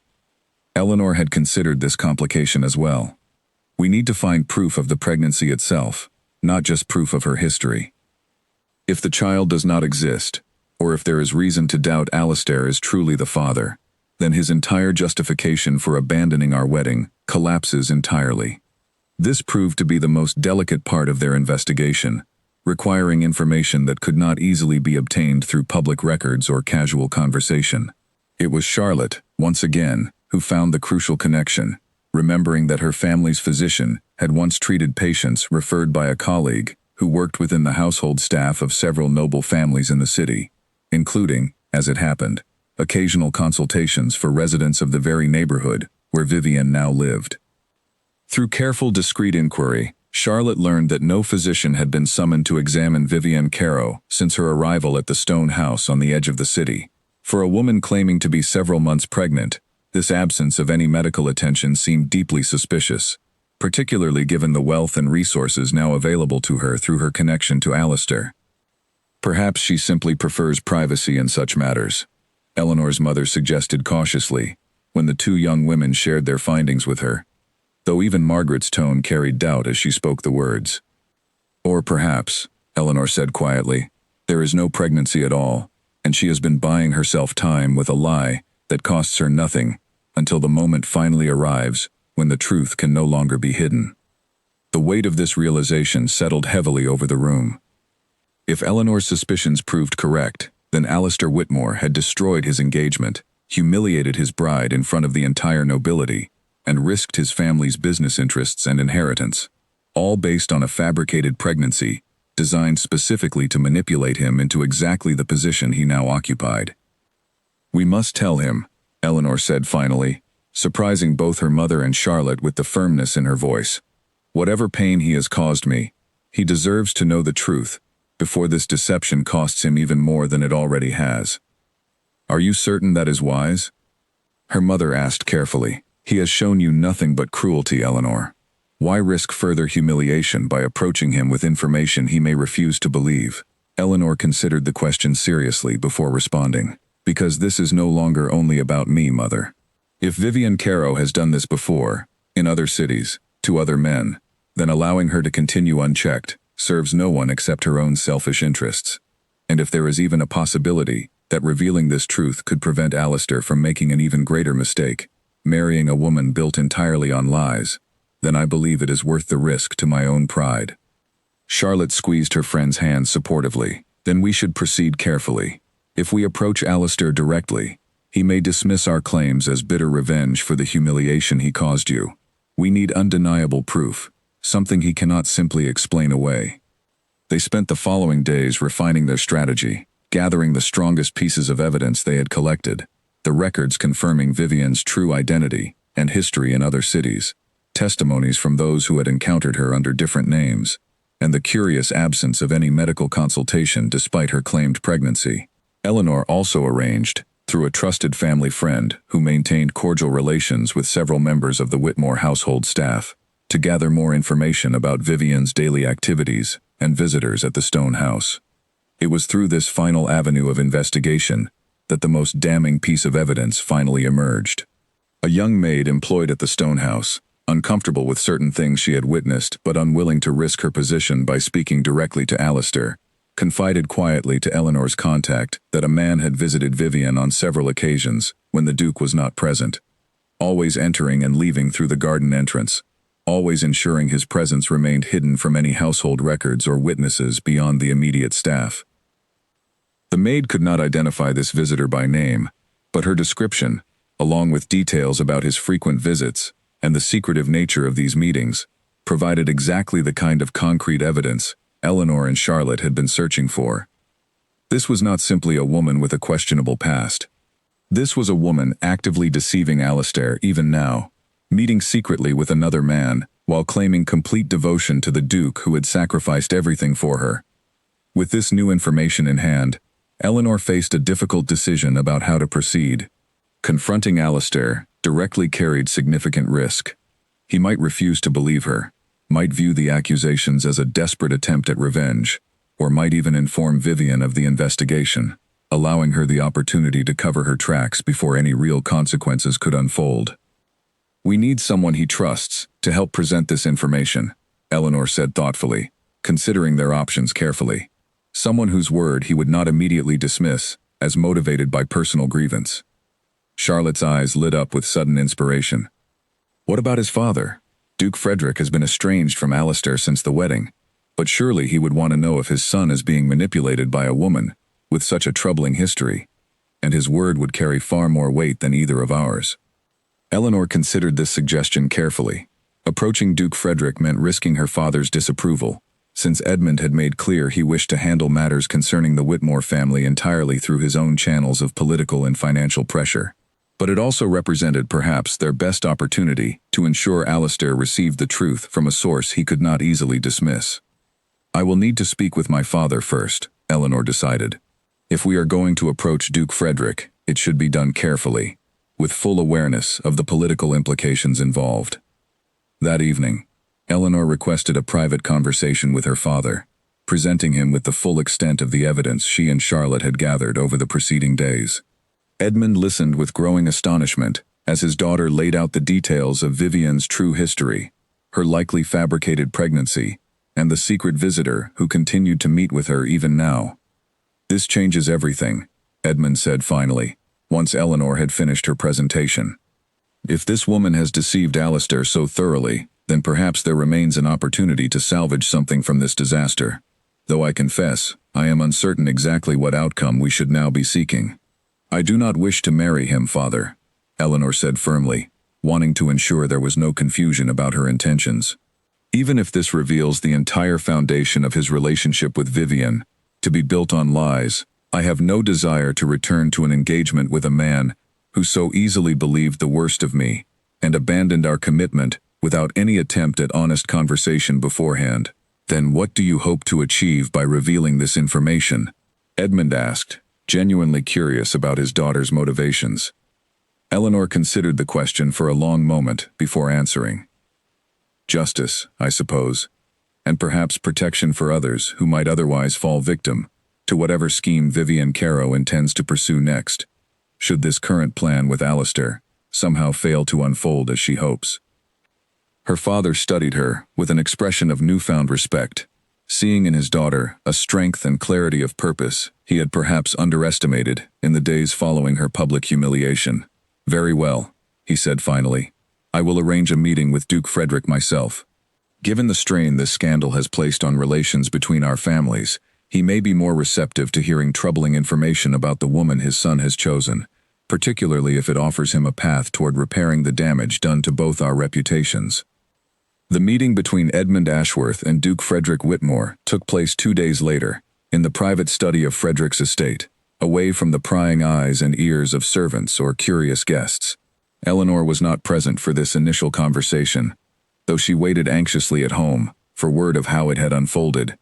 Eleanor had considered this complication as well. We need to find proof of the pregnancy itself, not just proof of her history. If the child does not exist, or if there is reason to doubt Alistair is truly the father, then his entire justification for abandoning our wedding collapses entirely. This proved to be the most delicate part of their investigation, requiring information that could not easily be obtained through public records or casual conversation. It was Charlotte, once again, who found the crucial connection, remembering that her family's physician had once treated patients referred by a colleague who worked within the household staff of several noble families in the city, including, as it happened, occasional consultations for residents of the very neighborhood where Vivian now lived. Through careful, discreet inquiry, Charlotte learned that no physician had been summoned to examine Vivian Caro since her arrival at the stone house on the edge of the city. For a woman claiming to be several months pregnant, this absence of any medical attention seemed deeply suspicious, particularly given the wealth and resources now available to her through her connection to Alistair. Perhaps she simply prefers privacy in such matters, Eleanor's mother suggested cautiously, when the two young women shared their findings with her, though even Margaret's tone carried doubt as she spoke the words. Or perhaps, Eleanor said quietly, there is no pregnancy at all, and she has been buying herself time with a lie that costs her nothing until the moment finally arrives when the truth can no longer be hidden. The weight of this realization settled heavily over the room. If Eleanor's suspicions proved correct, then Alistair Whitmore had destroyed his engagement, humiliated his bride in front of the entire nobility, and risked his family's business interests and inheritance, all based on a fabricated pregnancy designed specifically to manipulate him into exactly the position he now occupied. We must tell him, Eleanor said finally, surprising both her mother and Charlotte with the firmness in her voice. Whatever pain he has caused me, he deserves to know the truth before this deception costs him even more than it already has. Are you certain that is wise? Her mother asked carefully. He has shown you nothing but cruelty, Eleanor. Why risk further humiliation by approaching him with information he may refuse to believe? Eleanor considered the question seriously before responding. Because this is no longer only about me, Mother. If Vivian Caro has done this before, in other cities, to other men, then allowing her to continue unchecked serves no one except her own selfish interests. And if there is even a possibility that revealing this truth could prevent Alistair from making an even greater mistake, marrying a woman built entirely on lies, then I believe it is worth the risk to my own pride. Charlotte squeezed her friend's hand supportively. Then we should proceed carefully. If we approach Alistair directly, he may dismiss our claims as bitter revenge for the humiliation he caused you. We need undeniable proof, something he cannot simply explain away. They spent the following days refining their strategy, gathering the strongest pieces of evidence they had collected, the records confirming Vivian's true identity and history in other cities, testimonies from those who had encountered her under different names, and the curious absence of any medical consultation despite her claimed pregnancy. Eleanor also arranged, through a trusted family friend who maintained cordial relations with several members of the Whitmore household staff, to gather more information about Vivian's daily activities and visitors at the stone house. It was through this final avenue of investigation that the most damning piece of evidence finally emerged. A young maid employed at the stone house, uncomfortable with certain things she had witnessed but unwilling to risk her position by speaking directly to Alistair, confided quietly to Eleanor's contact that a man had visited Vivian on several occasions when the Duke was not present, always entering and leaving through the garden entrance, always ensuring his presence remained hidden from any household records or witnesses beyond the immediate staff. The maid could not identify this visitor by name, but her description, along with details about his frequent visits and the secretive nature of these meetings, provided exactly the kind of concrete evidence Eleanor and Charlotte had been searching for. This was not simply a woman with a questionable past. This was a woman actively deceiving Alistair even now, meeting secretly with another man while claiming complete devotion to the Duke who had sacrificed everything for her. With this new information in hand, Eleanor faced a difficult decision about how to proceed. Confronting Alistair directly carried significant risk. He might refuse to believe her, might view the accusations as a desperate attempt at revenge, or might even inform Vivian of the investigation, allowing her the opportunity to cover her tracks before any real consequences could unfold. We need someone he trusts to help present this information, Eleanor said thoughtfully, considering their options carefully. Someone whose word he would not immediately dismiss as motivated by personal grievance. Charlotte's eyes lit up with sudden inspiration. What about his father? Duke Frederick has been estranged from Alistair since the wedding, but surely he would want to know if his son is being manipulated by a woman with such a troubling history, and his word would carry far more weight than either of ours. Eleanor considered this suggestion carefully. Approaching Duke Frederick meant risking her father's disapproval, since Edmund had made clear he wished to handle matters concerning the Whitmore family entirely through his own channels of political and financial pressure. But it also represented perhaps their best opportunity to ensure Alistair received the truth from a source he could not easily dismiss. I will need to speak with my father first, Eleanor decided. If we are going to approach Duke Frederick, it should be done carefully, with full awareness of the political implications involved. That evening, Eleanor requested a private conversation with her father, presenting him with the full extent of the evidence she and Charlotte had gathered over the preceding days. Edmund listened with growing astonishment as his daughter laid out the details of Vivian's true history, her likely fabricated pregnancy, and the secret visitor who continued to meet with her even now. This changes everything, Edmund said finally, once Eleanor had finished her presentation. If this woman has deceived Alistair so thoroughly, then perhaps there remains an opportunity to salvage something from this disaster. Though I confess, I am uncertain exactly what outcome we should now be seeking. I do not wish to marry him, father, Eleanor said firmly, wanting to ensure there was no confusion about her intentions. Even if this reveals the entire foundation of his relationship with Vivian, to be built on lies, I have no desire to return to an engagement with a man who so easily believed the worst of me and abandoned our commitment without any attempt at honest conversation beforehand. Then what do you hope to achieve by revealing this information? Edmund asked, genuinely curious about his daughter's motivations. Eleanor considered the question for a long moment before answering. Justice, I suppose, and perhaps protection for others who might otherwise fall victim to whatever scheme Vivian Caro intends to pursue next, should this current plan with Alistair somehow fail to unfold as she hopes. Her father studied her with an expression of newfound respect, seeing in his daughter a strength and clarity of purpose he had perhaps underestimated in the days following her public humiliation. Very well, he said finally. I will arrange a meeting with Duke Frederick myself. Given the strain this scandal has placed on relations between our families, he may be more receptive to hearing troubling information about the woman his son has chosen, particularly if it offers him a path toward repairing the damage done to both our reputations. The meeting between Edmund Ashworth and Duke Frederick Whitmore took place 2 days later, in the private study of Frederick's estate, away from the prying eyes and ears of servants or curious guests. Eleanor was not present for this initial conversation, though she waited anxiously at home for word of how it had unfolded,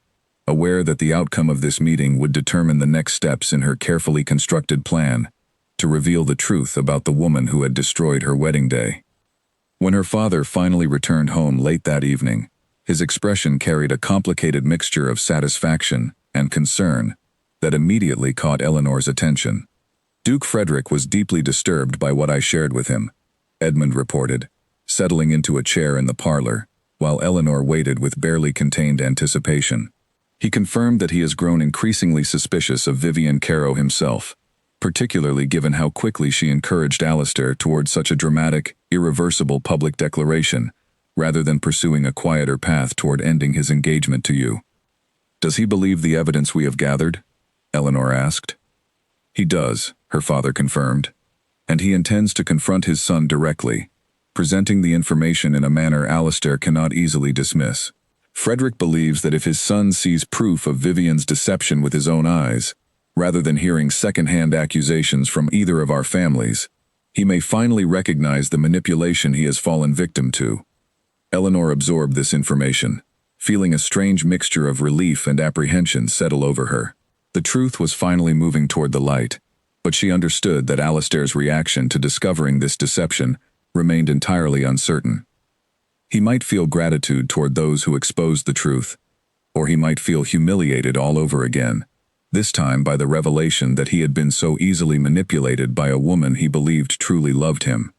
aware that the outcome of this meeting would determine the next steps in her carefully constructed plan to reveal the truth about the woman who had destroyed her wedding day. When her father finally returned home late that evening, his expression carried a complicated mixture of satisfaction and concern that immediately caught Eleanor's attention. Duke Frederick was deeply disturbed by what I shared with him, Edmund reported, settling into a chair in the parlor, while Eleanor waited with barely contained anticipation. He confirmed that he has grown increasingly suspicious of Vivian Caro himself, particularly given how quickly she encouraged Alistair towards such a dramatic, irreversible public declaration, rather than pursuing a quieter path toward ending his engagement to you. Does he believe the evidence we have gathered? Eleanor asked. He does, her father confirmed, and he intends to confront his son directly, presenting the information in a manner Alistair cannot easily dismiss. Frederick believes that if his son sees proof of Vivian's deception with his own eyes, rather than hearing second-hand accusations from either of our families, he may finally recognize the manipulation he has fallen victim to. Eleanor absorbed this information, feeling a strange mixture of relief and apprehension settle over her. The truth was finally moving toward the light, but she understood that Alistair's reaction to discovering this deception remained entirely uncertain. He might feel gratitude toward those who exposed the truth, or he might feel humiliated all over again, this time by the revelation that he had been so easily manipulated by a woman he believed truly loved him.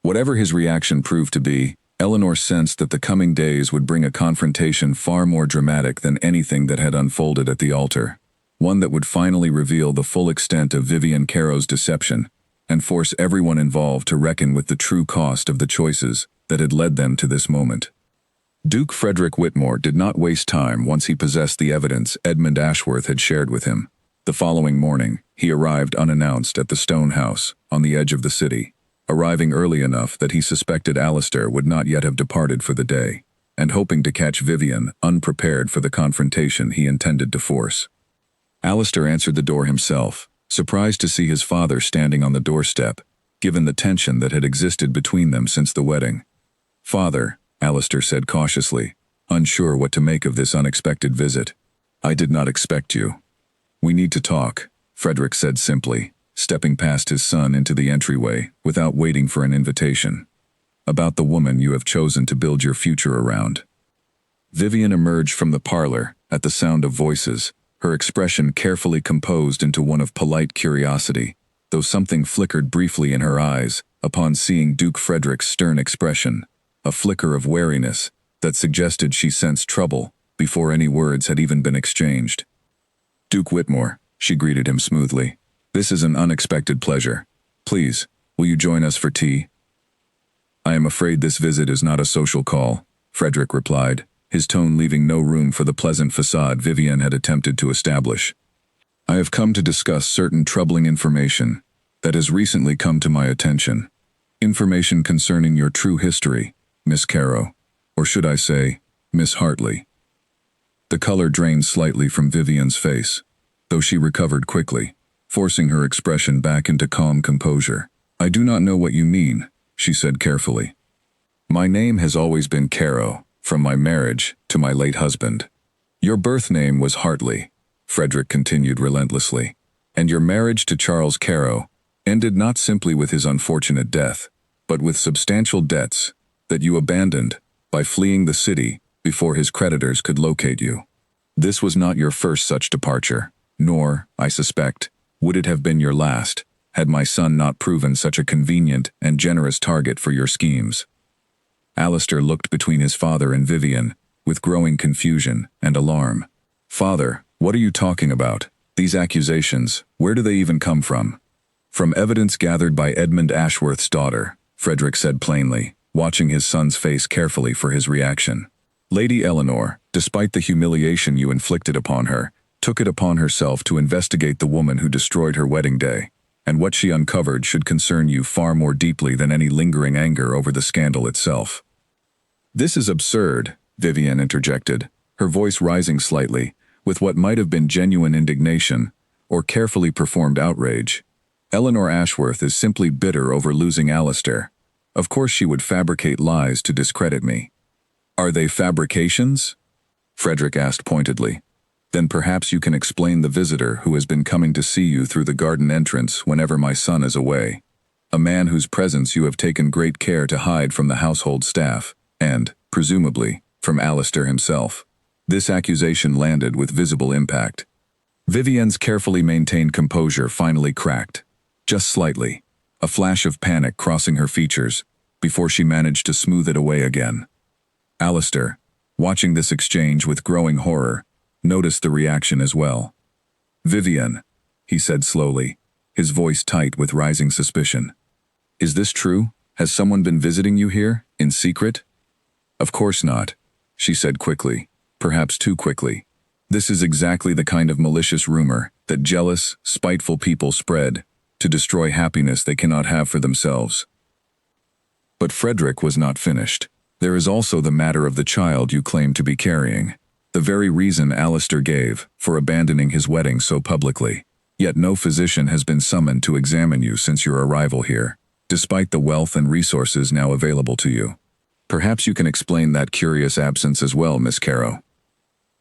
Whatever his reaction proved to be, Eleanor sensed that the coming days would bring a confrontation far more dramatic than anything that had unfolded at the altar, one that would finally reveal the full extent of Vivian Caro's deception and force everyone involved to reckon with the true cost of the choices that had led them to this moment. Duke Frederick Whitmore did not waste time once he possessed the evidence Edmund Ashworth had shared with him. The following morning, he arrived unannounced at the stone house on the edge of the city, arriving early enough that he suspected Alistair would not yet have departed for the day, and hoping to catch Vivian unprepared for the confrontation he intended to force. Alistair answered the door himself, surprised to see his father standing on the doorstep, given the tension that had existed between them since the wedding. "Father," Alistair said cautiously, unsure what to make of this unexpected visit. "I did not expect you." "We need to talk," Frederick said simply, stepping past his son into the entryway without waiting for an invitation. "About the woman you have chosen to build your future around." Vivian emerged from the parlor at the sound of voices, her expression carefully composed into one of polite curiosity, though something flickered briefly in her eyes upon seeing Duke Frederick's stern expression, a flicker of wariness that suggested she sensed trouble before any words had even been exchanged. "Duke Whitmore," she greeted him smoothly. "This is an unexpected pleasure. Please, will you join us for tea?" "I am afraid this visit is not a social call," Frederick replied, his tone leaving no room for the pleasant facade Vivian had attempted to establish. "I have come to discuss certain troubling information that has recently come to my attention. Information concerning your true history, Miss Caro, or should I say, Miss Hartley." The color drained slightly from Vivian's face, though she recovered quickly, forcing her expression back into calm composure. "I do not know what you mean," she said carefully. "My name has always been Caro, from my marriage to my late husband. Your birth name was Hartley," Frederick continued relentlessly, "and your marriage to Charles Caro ended not simply with his unfortunate death, but with substantial debts that you abandoned by fleeing the city before his creditors could locate you. This was not your first such departure, nor, I suspect, would it have been your last, had my son not proven such a convenient and generous target for your schemes." Alistair looked between his father and Vivian, with growing confusion and alarm. "Father, what are you talking about? These accusations, where do they even come from?" "From evidence gathered by Edmund Ashworth's daughter," Frederick said plainly, watching his son's face carefully for his reaction. "Lady Eleanor, despite the humiliation you inflicted upon her, took it upon herself to investigate the woman who destroyed her wedding day, and what she uncovered should concern you far more deeply than any lingering anger over the scandal itself." "This is absurd," Vivian interjected, her voice rising slightly, with what might have been genuine indignation or carefully performed outrage. "Eleanor Ashworth is simply bitter over losing Alistair. Of course she would fabricate lies to discredit me." "Are they fabrications?" Frederick asked pointedly. "Then perhaps you can explain the visitor who has been coming to see you through the garden entrance whenever my son is away. A man whose presence you have taken great care to hide from the household staff, and, presumably, from Alistair himself." This accusation landed with visible impact. Vivian's carefully maintained composure finally cracked, just slightly, a flash of panic crossing her features, before she managed to smooth it away again. Alistair, watching this exchange with growing horror, noticed the reaction as well. "Vivian," he said slowly, his voice tight with rising suspicion. "Is this true? Has someone been visiting you here, in secret?" "Of course not," she said quickly, perhaps too quickly. "This is exactly the kind of malicious rumor that jealous, spiteful people spread to destroy happiness they cannot have for themselves." But Frederick was not finished. "There is also the matter of the child you claim to be carrying, the very reason Alistair gave for abandoning his wedding so publicly. Yet no physician has been summoned to examine you since your arrival here, despite the wealth and resources now available to you. Perhaps you can explain that curious absence as well, Miss Caro."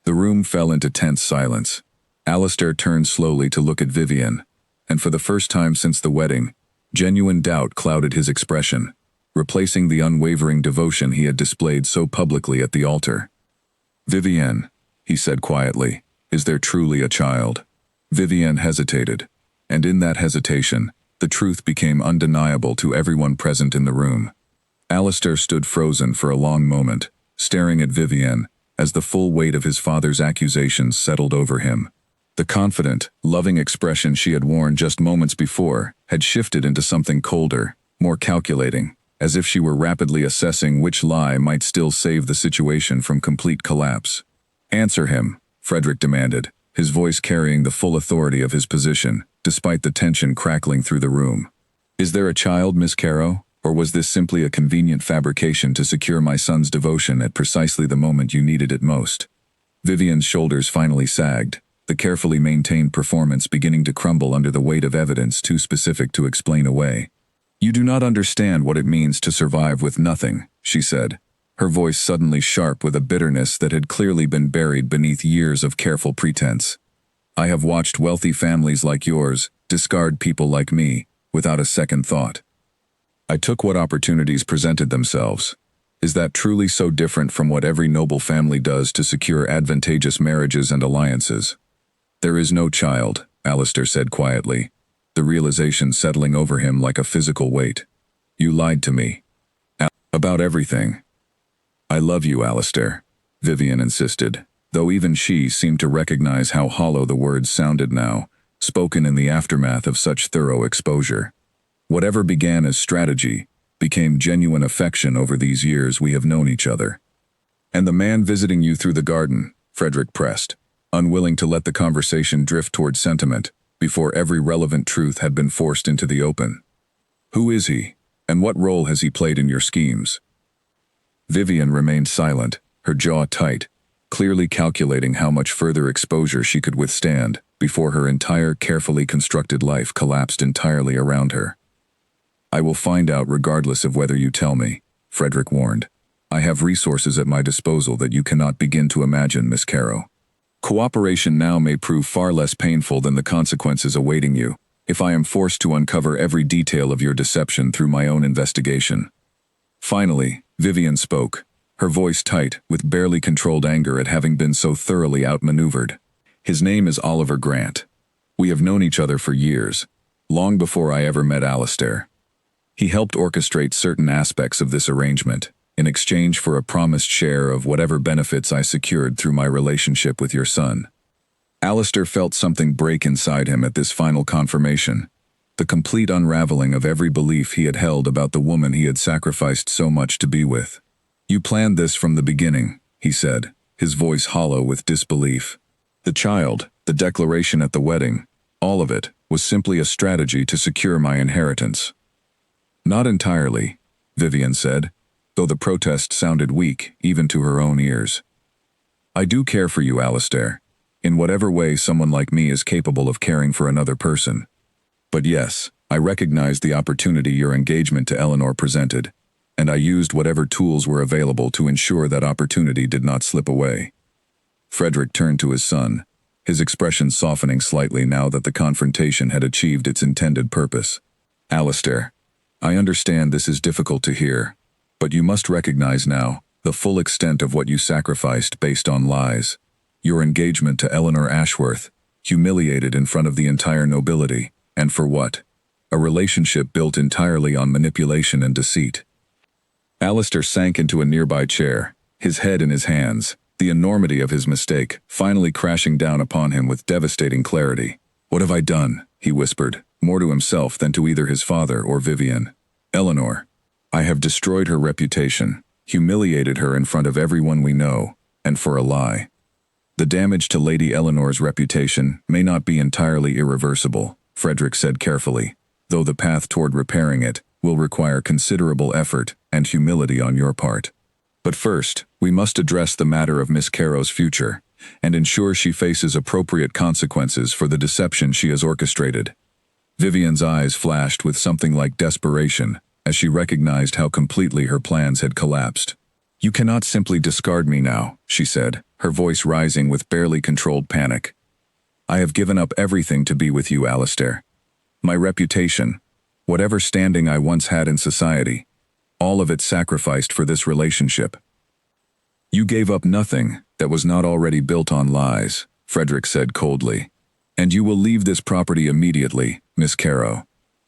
The room fell into tense silence. Alistair turned slowly to look at Vivian, and for the first time since the wedding, genuine doubt clouded his expression, replacing the unwavering devotion he had displayed so publicly at the altar. "Vivian," he said quietly, "is there truly a child?" Vivian hesitated, and in that hesitation, the truth became undeniable to everyone present in the room. Alistair stood frozen for a long moment, staring at Vivienne, as the full weight of his father's accusations settled over him. The confident, loving expression she had worn just moments before had shifted into something colder, more calculating, as if she were rapidly assessing which lie might still save the situation from complete collapse. "Answer him," Frederick demanded, his voice carrying the full authority of his position, despite the tension crackling through the room. "Is there a child, Miss Caro, or was this simply a convenient fabrication to secure my son's devotion at precisely the moment you needed it most?" Vivian's shoulders finally sagged, the carefully maintained performance beginning to crumble under the weight of evidence too specific to explain away. "You do not understand what it means to survive with nothing," she said, her voice suddenly sharp with a bitterness that had clearly been buried beneath years of careful pretense. "I have watched wealthy families like yours discard people like me without a second thought. I took what opportunities presented themselves. Is that truly so different from what every noble family does to secure advantageous marriages and alliances?" "There is no child," Alistair said quietly, the realization settling over him like a physical weight. "You lied to me. About everything." "I love you, Alistair," Vivian insisted, though even she seemed to recognize how hollow the words sounded now, spoken in the aftermath of such thorough exposure. "Whatever began as strategy became genuine affection over these years we have known each other." "And the man visiting you through the garden," Frederick pressed, unwilling to let the conversation drift toward sentiment before every relevant truth had been forced into the open. "Who is he, and what role has he played in your schemes?" Vivian remained silent, her jaw tight, clearly calculating how much further exposure she could withstand before her entire carefully constructed life collapsed entirely around her. "I will find out regardless of whether you tell me," Frederick warned. "I have resources at my disposal that you cannot begin to imagine, Miss Caro. Cooperation now may prove far less painful than the consequences awaiting you, if I am forced to uncover every detail of your deception through my own investigation." Finally, Vivian spoke, her voice tight with barely controlled anger at having been so thoroughly outmaneuvered. "His name is Oliver Grant. We have known each other for years, long before I ever met Alistair. He helped orchestrate certain aspects of this arrangement, in exchange for a promised share of whatever benefits I secured through my relationship with your son." Alistair felt something break inside him at this final confirmation, the complete unraveling of every belief he had held about the woman he had sacrificed so much to be with. "You planned this from the beginning," he said, his voice hollow with disbelief. "The child, the declaration at the wedding, all of it was simply a strategy to secure my inheritance." "Not entirely," Vivian said, though the protest sounded weak even to her own ears. "I do care for you, Alistair, in whatever way someone like me is capable of caring for another person. But yes, I recognized the opportunity your engagement to Eleanor presented, and I used whatever tools were available to ensure that opportunity did not slip away." Frederick turned to his son, his expression softening slightly now that the confrontation had achieved its intended purpose. "Alistair, I understand this is difficult to hear, but you must recognize now the full extent of what you sacrificed based on lies. Your engagement to Eleanor Ashworth, humiliated in front of the entire nobility, and for what? A relationship built entirely on manipulation and deceit." Alistair sank into a nearby chair, his head in his hands, the enormity of his mistake finally crashing down upon him with devastating clarity. "What have I done?" he whispered, more to himself than to either his father or Vivian. "Eleanor. I have destroyed her reputation, humiliated her in front of everyone we know, and for a lie. The damage to Lady Eleanor's reputation may not be entirely irreversible," Frederick said carefully, "though the path toward repairing it will require considerable effort and humility on your part. But first, we must address the matter of Miss Caro's future, and ensure she faces appropriate consequences for the deception she has orchestrated." Vivian's eyes flashed with something like desperation as she recognized how completely her plans had collapsed. "You cannot simply discard me now," she said, her voice rising with barely controlled panic. "I have given up everything to be with you, Alistair. My reputation, whatever standing I once had in society, all of it sacrificed for this relationship." "You gave up nothing that was not already built on lies," Frederick said coldly. "And you will leave this property immediately, Miss Caro.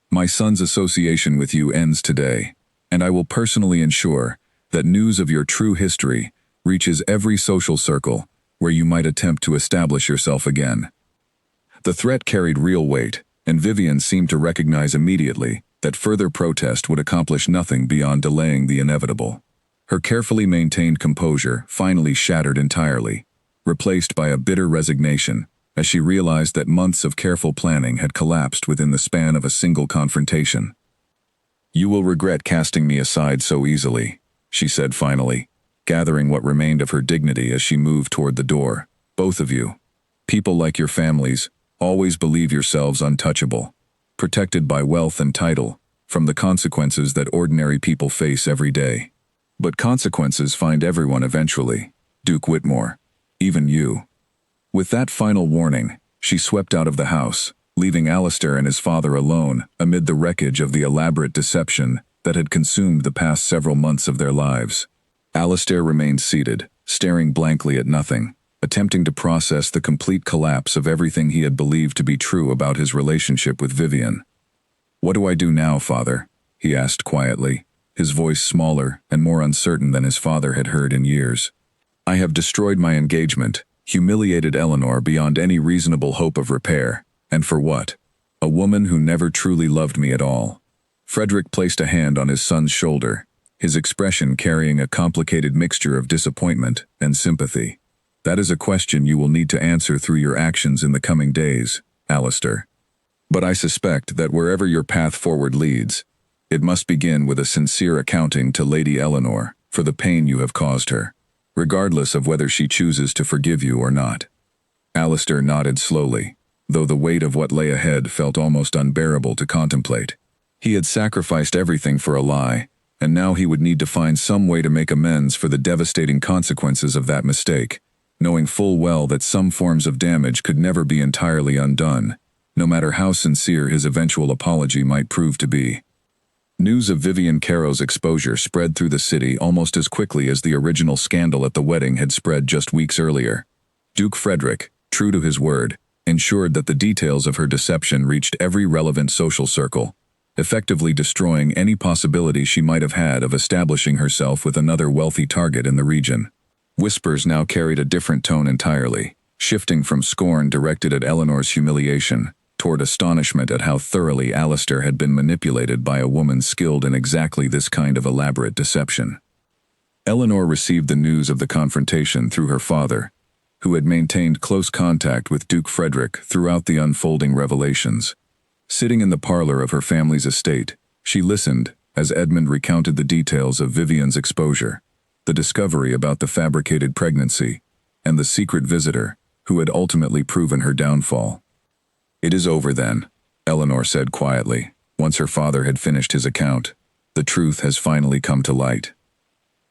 My son's association with you ends today, and I will personally ensure that news of your true history reaches every social circle where you might attempt to establish yourself again." The threat carried real weight, and Vivian seemed to recognize immediately that further protest would accomplish nothing beyond delaying the inevitable. Her carefully maintained composure finally shattered entirely, replaced by a bitter resignation as she realized that months of careful planning had collapsed within the span of a single confrontation. "You will regret casting me aside so easily," she said finally, gathering what remained of her dignity as she moved toward the door. "Both of you. People like your families always believe yourselves untouchable, protected by wealth and title from the consequences that ordinary people face every day. But consequences find everyone eventually, Duke Whitmore, even you." With that final warning, she swept out of the house, leaving Alistair and his father alone amid the wreckage of the elaborate deception that had consumed the past several months of their lives. Alistair remained seated, staring blankly at nothing, attempting to process the complete collapse of everything he had believed to be true about his relationship with Vivian. "What do I do now, Father?" he asked quietly, his voice smaller and more uncertain than his father had heard in years. "I have destroyed my engagement, humiliated Eleanor beyond any reasonable hope of repair, and for what? A woman who never truly loved me at all." Frederick placed a hand on his son's shoulder, his expression carrying a complicated mixture of disappointment and sympathy. "That is a question you will need to answer through your actions in the coming days, Alistair. But I suspect that wherever your path forward leads, it must begin with a sincere accounting to Lady Eleanor for the pain you have caused her, regardless of whether she chooses to forgive you or not." Alistair nodded slowly, though the weight of what lay ahead felt almost unbearable to contemplate. He had sacrificed everything for a lie, and now he would need to find some way to make amends for the devastating consequences of that mistake, knowing full well that some forms of damage could never be entirely undone, no matter how sincere his eventual apology might prove to be. News of Vivian Caro's exposure spread through the city almost as quickly as the original scandal at the wedding had spread just weeks earlier. Duke Frederick, true to his word, ensured that the details of her deception reached every relevant social circle, effectively destroying any possibility she might have had of establishing herself with another wealthy target in the region. Whispers now carried a different tone entirely, shifting from scorn directed at Eleanor's humiliation toward astonishment at how thoroughly Alistair had been manipulated by a woman skilled in exactly this kind of elaborate deception. Eleanor received the news of the confrontation through her father, who had maintained close contact with Duke Frederick throughout the unfolding revelations. Sitting in the parlor of her family's estate, she listened as Edmund recounted the details of Vivian's exposure, the discovery about the fabricated pregnancy, and the secret visitor who had ultimately proven her downfall. "It is over then," Eleanor said quietly, once her father had finished his account. "The truth has finally come to light."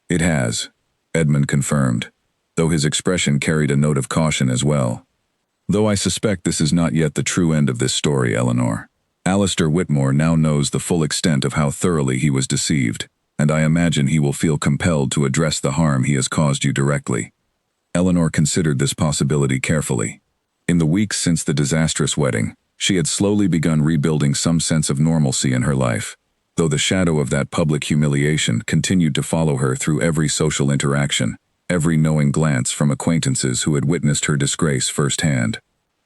"It has," Edmund confirmed, though his expression carried a note of caution as well. "Though I suspect this is not yet the true end of this story, Eleanor. Alistair Whitmore now knows the full extent of how thoroughly he was deceived, and I imagine he will feel compelled to address the harm he has caused you directly." Eleanor considered this possibility carefully. In the weeks since the disastrous wedding, she had slowly begun rebuilding some sense of normalcy in her life, though the shadow of that public humiliation continued to follow her through every social interaction, every knowing glance from acquaintances who had witnessed her disgrace firsthand.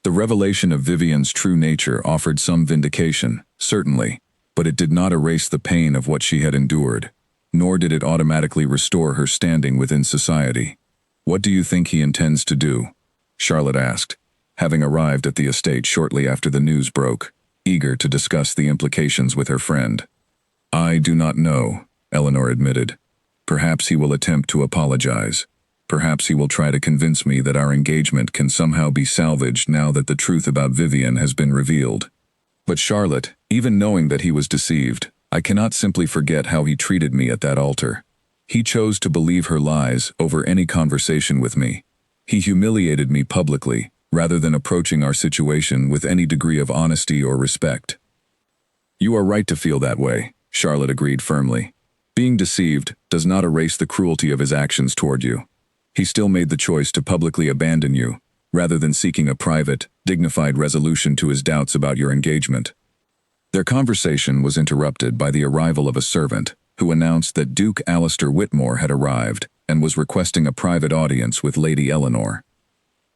The revelation of Vivian's true nature offered some vindication, certainly, but it did not erase the pain of what she had endured, nor did it automatically restore her standing within society. "What do you think he intends to do?" Charlotte asked, having arrived at the estate shortly after the news broke, eager to discuss the implications with her friend. "I do not know," Eleanor admitted. "Perhaps he will attempt to apologize. Perhaps he will try to convince me that our engagement can somehow be salvaged now that the truth about Vivian has been revealed. But Charlotte, even knowing that he was deceived, I cannot simply forget how he treated me at that altar. He chose to believe her lies over any conversation with me. He humiliated me publicly, rather than approaching our situation with any degree of honesty or respect." "You are right to feel that way," Charlotte agreed firmly. "Being deceived does not erase the cruelty of his actions toward you. He still made the choice to publicly abandon you, rather than seeking a private, dignified resolution to his doubts about your engagement." Their conversation was interrupted by the arrival of a servant who announced that Duke Alistair Whitmore had arrived and was requesting a private audience with Lady Eleanor.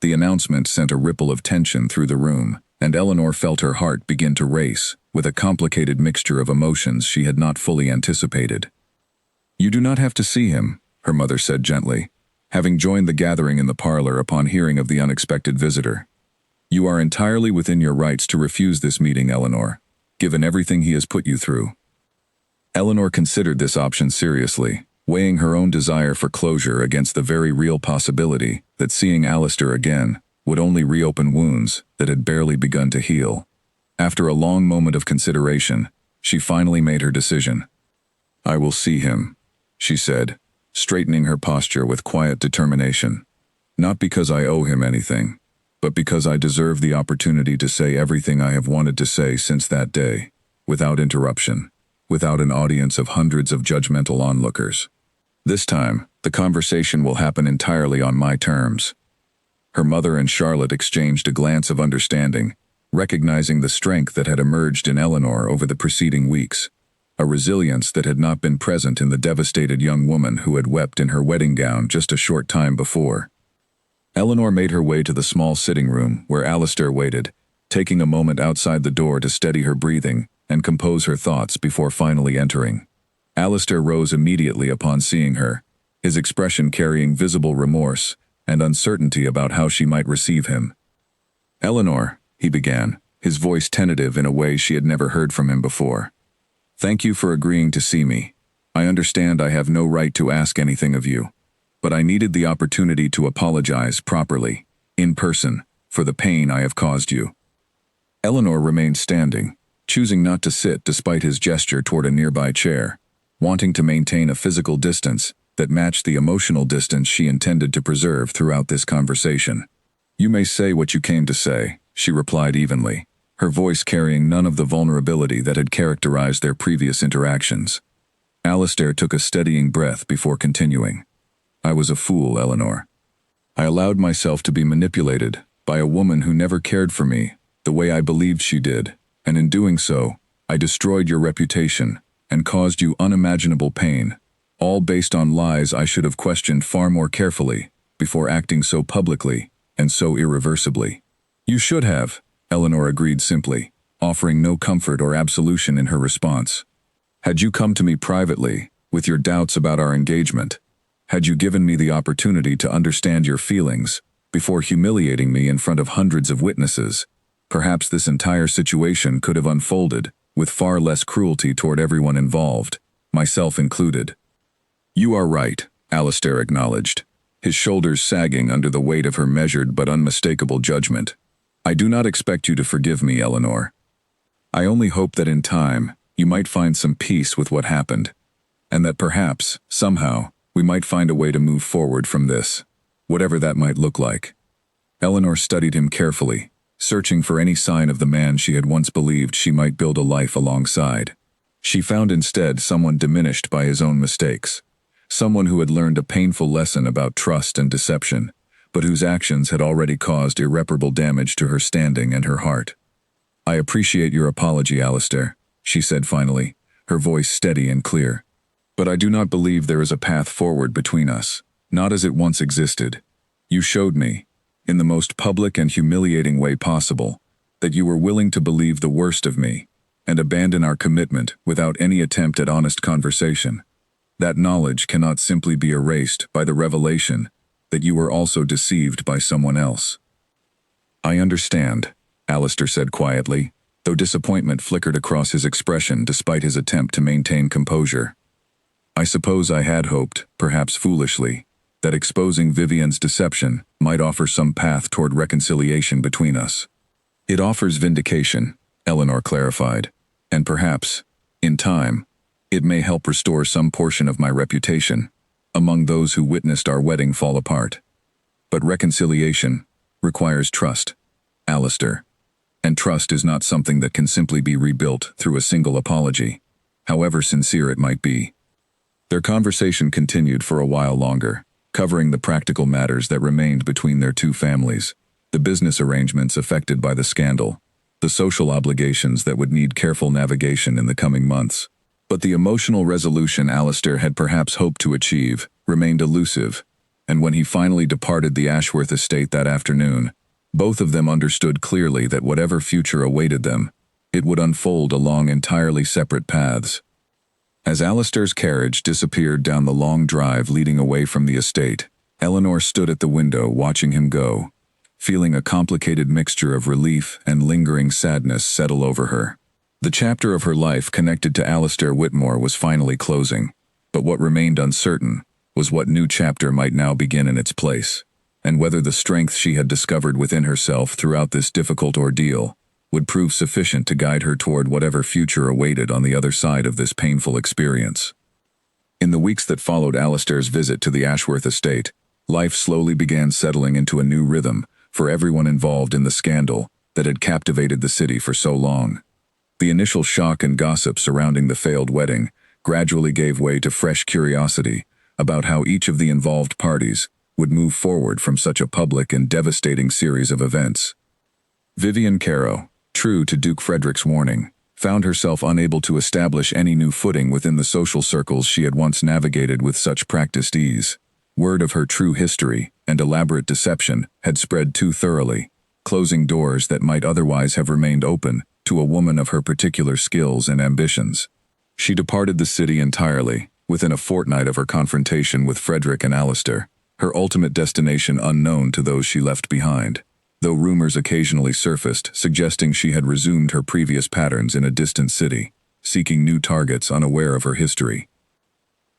The announcement sent a ripple of tension through the room, and Eleanor felt her heart begin to race with a complicated mixture of emotions she had not fully anticipated. "You do not have to see him," her mother said gently, having joined the gathering in the parlor upon hearing of the unexpected visitor. "You are entirely within your rights to refuse this meeting, Eleanor, given everything he has put you through." Eleanor considered this option seriously, weighing her own desire for closure against the very real possibility that seeing Alistair again would only reopen wounds that had barely begun to heal. After a long moment of consideration, she finally made her decision. "I will see him," she said, straightening her posture with quiet determination. "Not because I owe him anything, but because I deserve the opportunity to say everything I have wanted to say since that day, without interruption, without an audience of hundreds of judgmental onlookers. This time, the conversation will happen entirely on my terms." Her mother and Charlotte exchanged a glance of understanding, recognizing the strength that had emerged in Eleanor over the preceding weeks, a resilience that had not been present in the devastated young woman who had wept in her wedding gown just a short time before. Eleanor made her way to the small sitting room where Alistair waited, taking a moment outside the door to steady her breathing and compose her thoughts before finally entering. Alistair rose immediately upon seeing her, his expression carrying visible remorse and uncertainty about how she might receive him. "Eleanor," he began, his voice tentative in a way she had never heard from him before. "Thank you for agreeing to see me. I understand I have no right to ask anything of you, but I needed the opportunity to apologize properly, in person, for the pain I have caused you." Eleanor remained standing, choosing not to sit despite his gesture toward a nearby chair, wanting to maintain a physical distance that matched the emotional distance she intended to preserve throughout this conversation. "You may say what you came to say," she replied evenly, her voice carrying none of the vulnerability that had characterized their previous interactions. Alistair took a steadying breath before continuing. "I was a fool, Eleanor. I allowed myself to be manipulated by a woman who never cared for me the way I believed she did, and in doing so, I destroyed your reputation and caused you unimaginable pain, all based on lies I should have questioned far more carefully before acting so publicly and so irreversibly." "You should have," Eleanor agreed simply, offering no comfort or absolution in her response. "Had you come to me privately, with your doubts about our engagement, had you given me the opportunity to understand your feelings, before humiliating me in front of hundreds of witnesses, perhaps this entire situation could have unfolded with far less cruelty toward everyone involved, myself included." "You are right," Alistair acknowledged, his shoulders sagging under the weight of her measured but unmistakable judgment. "I do not expect you to forgive me, Eleanor. I only hope that in time, you might find some peace with what happened, and that perhaps, somehow, we might find a way to move forward from this, whatever that might look like." Eleanor studied him carefully, searching for any sign of the man she had once believed she might build a life alongside. She found instead someone diminished by his own mistakes, someone who had learned a painful lesson about trust and deception, but whose actions had already caused irreparable damage to her standing and her heart. "I appreciate your apology, Alistair," she said finally, her voice steady and clear. "But I do not believe there is a path forward between us, not as it once existed. You showed me, in the most public and humiliating way possible, that you were willing to believe the worst of me and abandon our commitment without any attempt at honest conversation. That knowledge cannot simply be erased by the revelation that you were also deceived by someone else." "I understand," Alistair said quietly, though disappointment flickered across his expression despite his attempt to maintain composure. "I suppose I had hoped, perhaps foolishly, that exposing Vivian's deception might offer some path toward reconciliation between us." "It offers vindication," Eleanor clarified, "and perhaps, in time, it may help restore some portion of my reputation among those who witnessed our wedding fall apart. But reconciliation requires trust, Alistair, and trust is not something that can simply be rebuilt through a single apology, however sincere it might be." Their conversation continued for a while longer, covering the practical matters that remained between their two families, the business arrangements affected by the scandal, the social obligations that would need careful navigation in the coming months. But the emotional resolution Alistair had perhaps hoped to achieve remained elusive, and when he finally departed the Ashworth estate that afternoon, both of them understood clearly that whatever future awaited them, it would unfold along entirely separate paths. As Alistair's carriage disappeared down the long drive leading away from the estate, Eleanor stood at the window watching him go, feeling a complicated mixture of relief and lingering sadness settle over her. The chapter of her life connected to Alistair Whitmore was finally closing, but what remained uncertain was what new chapter might now begin in its place, and whether the strength she had discovered within herself throughout this difficult ordeal would prove sufficient to guide her toward whatever future awaited on the other side of this painful experience. In the weeks that followed Alistair's visit to the Ashworth estate, life slowly began settling into a new rhythm for everyone involved in the scandal that had captivated the city for so long. The initial shock and gossip surrounding the failed wedding gradually gave way to fresh curiosity about how each of the involved parties would move forward from such a public and devastating series of events. Vivian Caro, true to Duke Frederick's warning, found herself unable to establish any new footing within the social circles she had once navigated with such practiced ease. Word of her true history and elaborate deception had spread too thoroughly, closing doors that might otherwise have remained open to a woman of her particular skills and ambitions. She departed the city entirely, within a fortnight of her confrontation with Frederick and Alistair, her ultimate destination unknown to those she left behind, though rumors occasionally surfaced suggesting she had resumed her previous patterns in a distant city, seeking new targets unaware of her history.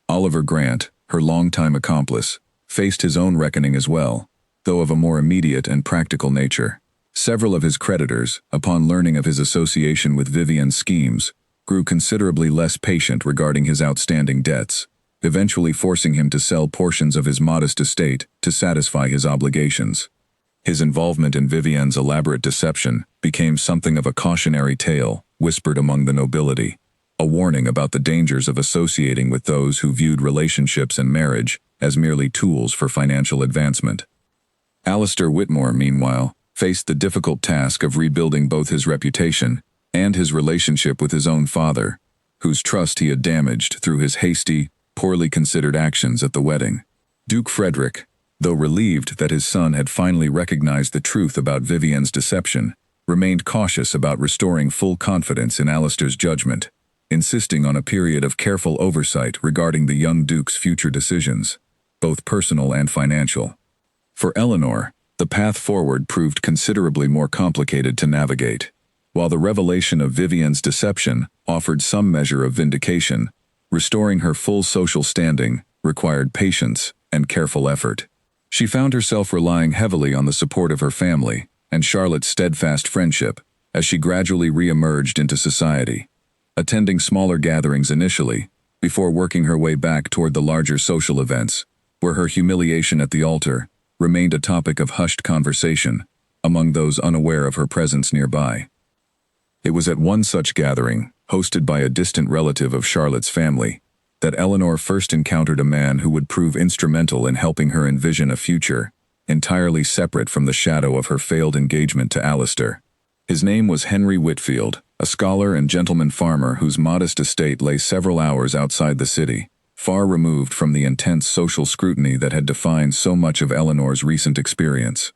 Oliver Grant, her longtime accomplice, faced his own reckoning as well, though of a more immediate and practical nature. Several of his creditors, upon learning of his association with Vivian's schemes, grew considerably less patient regarding his outstanding debts, eventually forcing him to sell portions of his modest estate to satisfy his obligations. His involvement in Vivian's elaborate deception became something of a cautionary tale whispered among the nobility, a warning about the dangers of associating with those who viewed relationships and marriage as merely tools for financial advancement. Alistair Whitmore, meanwhile, faced the difficult task of rebuilding both his reputation and his relationship with his own father, whose trust he had damaged through his hasty, poorly considered actions at the wedding. Duke Frederick, though relieved that his son had finally recognized the truth about Vivian's deception, remained cautious about restoring full confidence in Alistair's judgment, insisting on a period of careful oversight regarding the young Duke's future decisions, both personal and financial. For Eleanor, the path forward proved considerably more complicated to navigate. While the revelation of Vivian's deception offered some measure of vindication, restoring her full social standing required patience and careful effort. She found herself relying heavily on the support of her family and Charlotte's steadfast friendship as she gradually re-emerged into society, attending smaller gatherings initially, before working her way back toward the larger social events, where her humiliation at the altar remained a topic of hushed conversation among those unaware of her presence nearby. It was at one such gathering, hosted by a distant relative of Charlotte's family, that Eleanor first encountered a man who would prove instrumental in helping her envision a future entirely separate from the shadow of her failed engagement to Alistair. His name was Henry Whitfield, a scholar and gentleman farmer whose modest estate lay several hours outside the city, far removed from the intense social scrutiny that had defined so much of Eleanor's recent experience.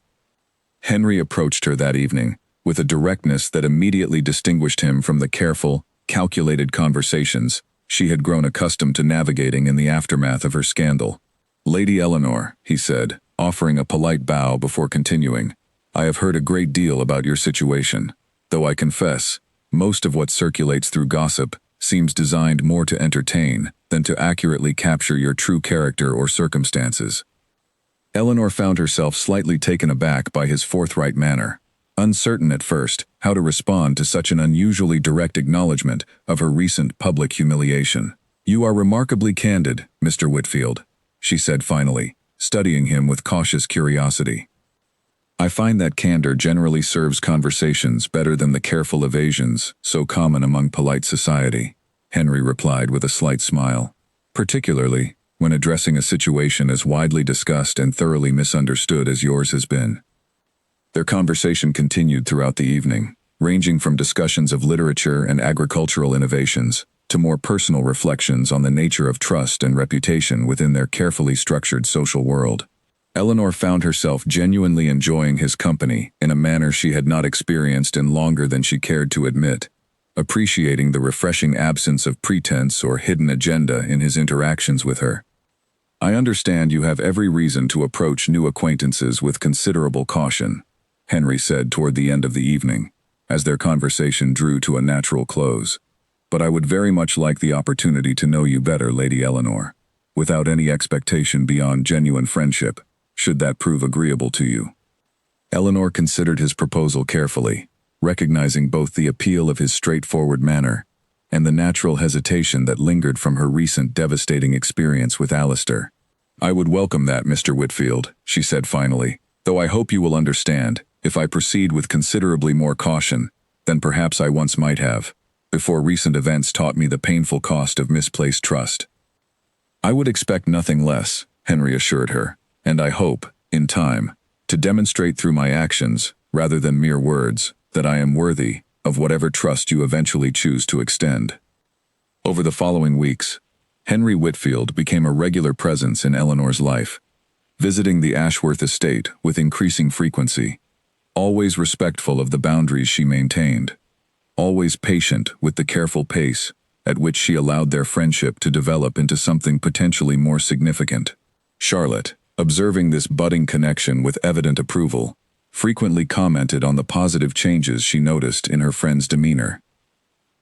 Henry approached her that evening with a directness that immediately distinguished him from the careful, calculated conversations she had grown accustomed to navigating in the aftermath of her scandal. "Lady Eleanor," he said, offering a polite bow before continuing, "I have heard a great deal about your situation, though I confess, most of what circulates through gossip seems designed more to entertain than to accurately capture your true character or circumstances." Eleanor found herself slightly taken aback by his forthright manner, uncertain at first how to respond to such an unusually direct acknowledgement of her recent public humiliation. "You are remarkably candid, Mr. Whitfield," she said finally, studying him with cautious curiosity. "I find that candor generally serves conversations better than the careful evasions so common among polite society," Henry replied with a slight smile, "particularly when addressing a situation as widely discussed and thoroughly misunderstood as yours has been." Their conversation continued throughout the evening, ranging from discussions of literature and agricultural innovations to more personal reflections on the nature of trust and reputation within their carefully structured social world. Eleanor found herself genuinely enjoying his company in a manner she had not experienced in longer than she cared to admit, appreciating the refreshing absence of pretense or hidden agenda in his interactions with her. "I understand you have every reason to approach new acquaintances with considerable caution," Henry said toward the end of the evening, as their conversation drew to a natural close. "But I would very much like the opportunity to know you better, Lady Eleanor, without any expectation beyond genuine friendship, should that prove agreeable to you." Eleanor considered his proposal carefully, recognizing both the appeal of his straightforward manner and the natural hesitation that lingered from her recent devastating experience with Alistair. "I would welcome that, Mr. Whitfield," she said finally, "though I hope you will understand, if I proceed with considerably more caution than perhaps I once might have, before recent events taught me the painful cost of misplaced trust." "I would expect nothing less," Henry assured her, "and I hope, in time, to demonstrate through my actions, rather than mere words, that I am worthy of whatever trust you eventually choose to extend." Over the following weeks, Henry Whitfield became a regular presence in Eleanor's life, visiting the Ashworth estate with increasing frequency, always respectful of the boundaries she maintained, always patient with the careful pace at which she allowed their friendship to develop into something potentially more significant. Charlotte, observing this budding connection with evident approval, frequently commented on the positive changes she noticed in her friend's demeanor.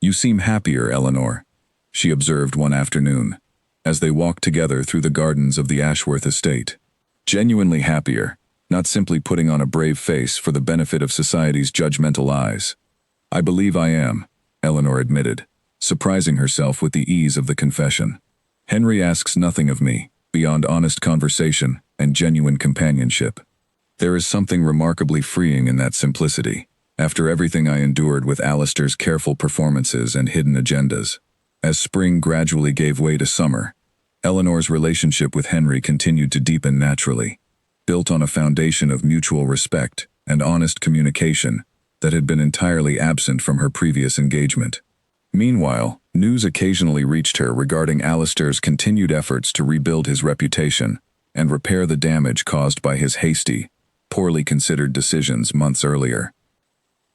"You seem happier, Eleanor," she observed one afternoon, as they walked together through the gardens of the Ashworth estate. "Genuinely happier, not simply putting on a brave face for the benefit of society's judgmental eyes." "I believe I am," Eleanor admitted, surprising herself with the ease of the confession. "Henry asks nothing of me, beyond honest conversation and genuine companionship. There is something remarkably freeing in that simplicity, after everything I endured with Alistair's careful performances and hidden agendas." As spring gradually gave way to summer, Eleanor's relationship with Henry continued to deepen naturally, built on a foundation of mutual respect and honest communication that had been entirely absent from her previous engagement. Meanwhile, news occasionally reached her regarding Alistair's continued efforts to rebuild his reputation and repair the damage caused by his hasty, poorly considered decisions months earlier.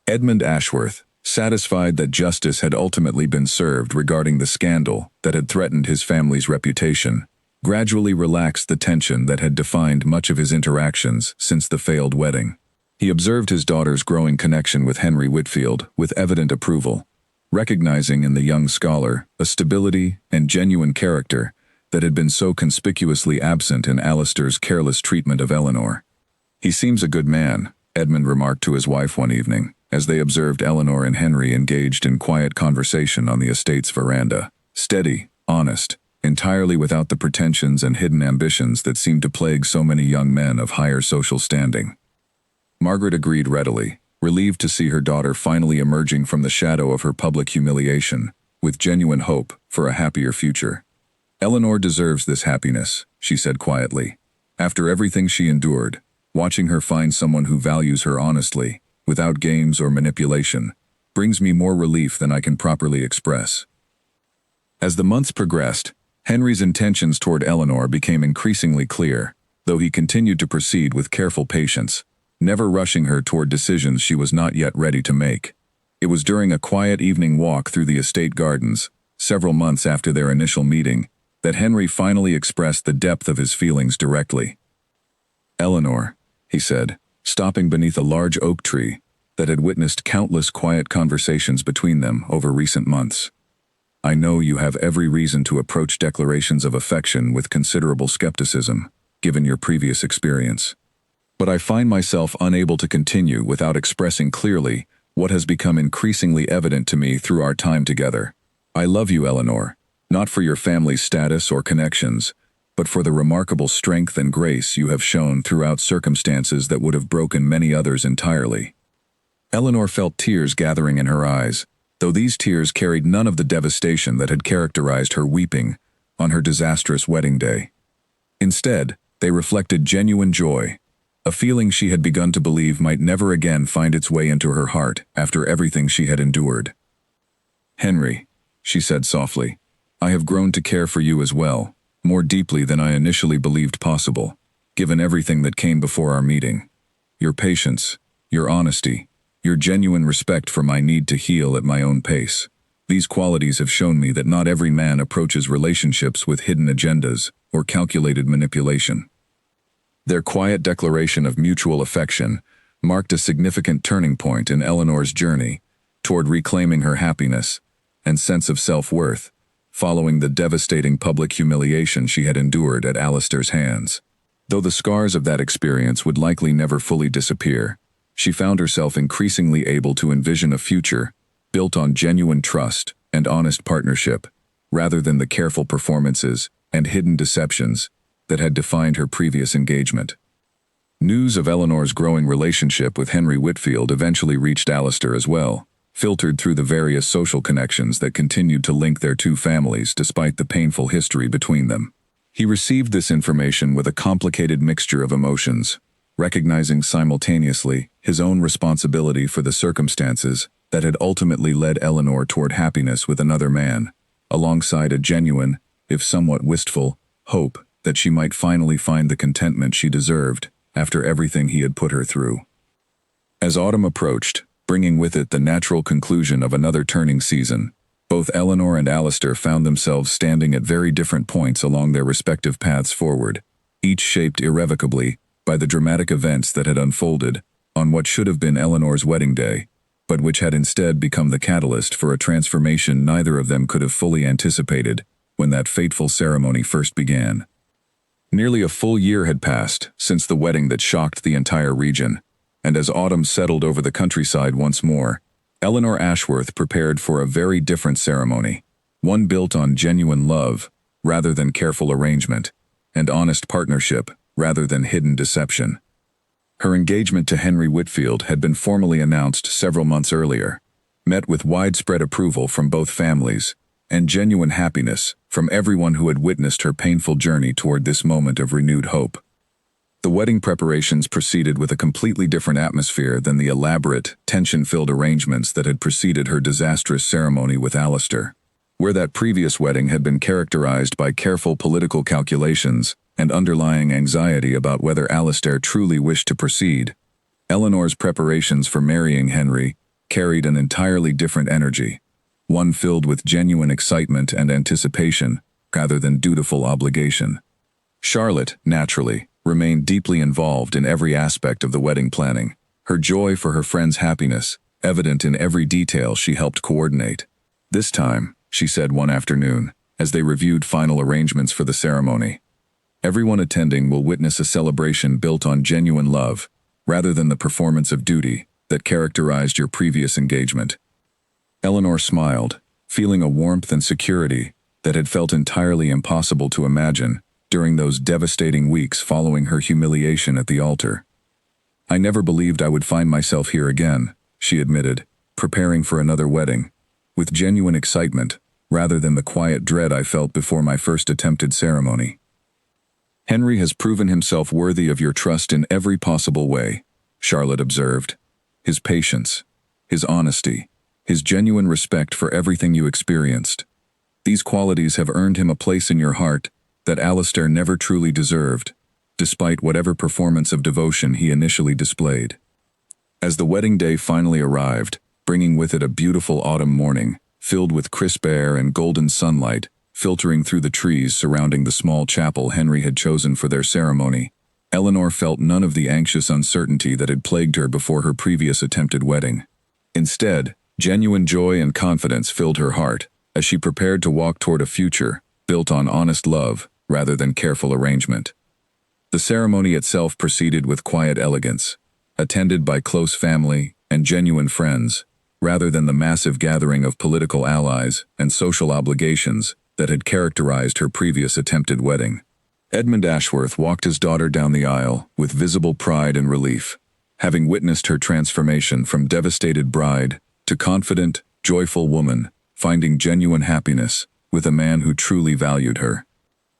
Edmund Ashworth, satisfied that justice had ultimately been served regarding the scandal that had threatened his family's reputation, gradually relaxed the tension that had defined much of his interactions since the failed wedding. He observed his daughter's growing connection with Henry Whitfield with evident approval, recognizing in the young scholar a stability and genuine character that had been so conspicuously absent in Alistair's careless treatment of Eleanor. "He seems a good man," Edmund remarked to his wife one evening, as they observed Eleanor and Henry engaged in quiet conversation on the estate's veranda. "Steady, honest, entirely without the pretensions and hidden ambitions that seem to plague so many young men of higher social standing." Margaret agreed readily, relieved to see her daughter finally emerging from the shadow of her public humiliation, with genuine hope for a happier future. "Eleanor deserves this happiness," she said quietly. "After everything she endured, watching her find someone who values her honestly, without games or manipulation, brings me more relief than I can properly express." As the months progressed, Henry's intentions toward Eleanor became increasingly clear, though he continued to proceed with careful patience, never rushing her toward decisions she was not yet ready to make. It was during a quiet evening walk through the estate gardens, several months after their initial meeting, that Henry finally expressed the depth of his feelings directly. "Eleanor," he said, stopping beneath a large oak tree that had witnessed countless quiet conversations between them over recent months. "I know you have every reason to approach declarations of affection with considerable skepticism, given your previous experience. But I find myself unable to continue without expressing clearly what has become increasingly evident to me through our time together. I love you, Eleanor, not for your family's status or connections, but for the remarkable strength and grace you have shown throughout circumstances that would have broken many others entirely." Eleanor felt tears gathering in her eyes, though these tears carried none of the devastation that had characterized her weeping on her disastrous wedding day. Instead, they reflected genuine joy, a feeling she had begun to believe might never again find its way into her heart after everything she had endured. "Henry," she said softly, "I have grown to care for you as well, more deeply than I initially believed possible, given everything that came before our meeting. Your patience, your honesty, your genuine respect for my need to heal at my own pace. These qualities have shown me that not every man approaches relationships with hidden agendas or calculated manipulation." Their quiet declaration of mutual affection marked a significant turning point in Eleanor's journey toward reclaiming her happiness and sense of self-worth, following the devastating public humiliation she had endured at Alistair's hands. Though the scars of that experience would likely never fully disappear, she found herself increasingly able to envision a future built on genuine trust and honest partnership, rather than the careful performances and hidden deceptions that had defined her previous engagement. News of Eleanor's growing relationship with Henry Whitfield eventually reached Alistair as well, filtered through the various social connections that continued to link their two families despite the painful history between them. He received this information with a complicated mixture of emotions, recognizing simultaneously his own responsibility for the circumstances that had ultimately led Eleanor toward happiness with another man, alongside a genuine, if somewhat wistful, hope that she might finally find the contentment she deserved after everything he had put her through. As autumn approached, bringing with it the natural conclusion of another turning season, both Eleanor and Alistair found themselves standing at very different points along their respective paths forward, each shaped irrevocably by the dramatic events that had unfolded on what should have been Eleanor's wedding day, but which had instead become the catalyst for a transformation neither of them could have fully anticipated when that fateful ceremony first began. Nearly a full year had passed since the wedding that shocked the entire region, and as autumn settled over the countryside once more, Eleanor Ashworth prepared for a very different ceremony, one built on genuine love rather than careful arrangement, and honest partnership rather than hidden deception. Her engagement to Henry Whitfield had been formally announced several months earlier, met with widespread approval from both families, and genuine happiness from everyone who had witnessed her painful journey toward this moment of renewed hope. The wedding preparations proceeded with a completely different atmosphere than the elaborate, tension-filled arrangements that had preceded her disastrous ceremony with Alistair. Where that previous wedding had been characterized by careful political calculations and underlying anxiety about whether Alistair truly wished to proceed, Eleanor's preparations for marrying Henry carried an entirely different energy, one filled with genuine excitement and anticipation rather than dutiful obligation. Charlotte, naturally, remained deeply involved in every aspect of the wedding planning, her joy for her friend's happiness evident in every detail she helped coordinate. "This time," she said one afternoon, as they reviewed final arrangements for the ceremony, "everyone attending will witness a celebration built on genuine love, rather than the performance of duty that characterized your previous engagement." Eleanor smiled, feeling a warmth and security that had felt entirely impossible to imagine during those devastating weeks following her humiliation at the altar. "I never believed I would find myself here again," she admitted, preparing for another wedding, with genuine excitement rather than the quiet dread I felt before my first attempted ceremony. "Henry has proven himself worthy of your trust in every possible way," Charlotte observed. "His patience, his honesty, his genuine respect for everything you experienced. These qualities have earned him a place in your heart that Alistair never truly deserved, despite whatever performance of devotion he initially displayed." As the wedding day finally arrived, bringing with it a beautiful autumn morning, filled with crisp air and golden sunlight filtering through the trees surrounding the small chapel Henry had chosen for their ceremony, Eleanor felt none of the anxious uncertainty that had plagued her before her previous attempted wedding. Instead, genuine joy and confidence filled her heart as she prepared to walk toward a future built on honest love rather than careful arrangement. The ceremony itself proceeded with quiet elegance, attended by close family and genuine friends, rather than the massive gathering of political allies and social obligations that had characterized her previous attempted wedding. Edmund Ashworth walked his daughter down the aisle with visible pride and relief, having witnessed her transformation from devastated bride to confident, joyful woman, finding genuine happiness with a man who truly valued her.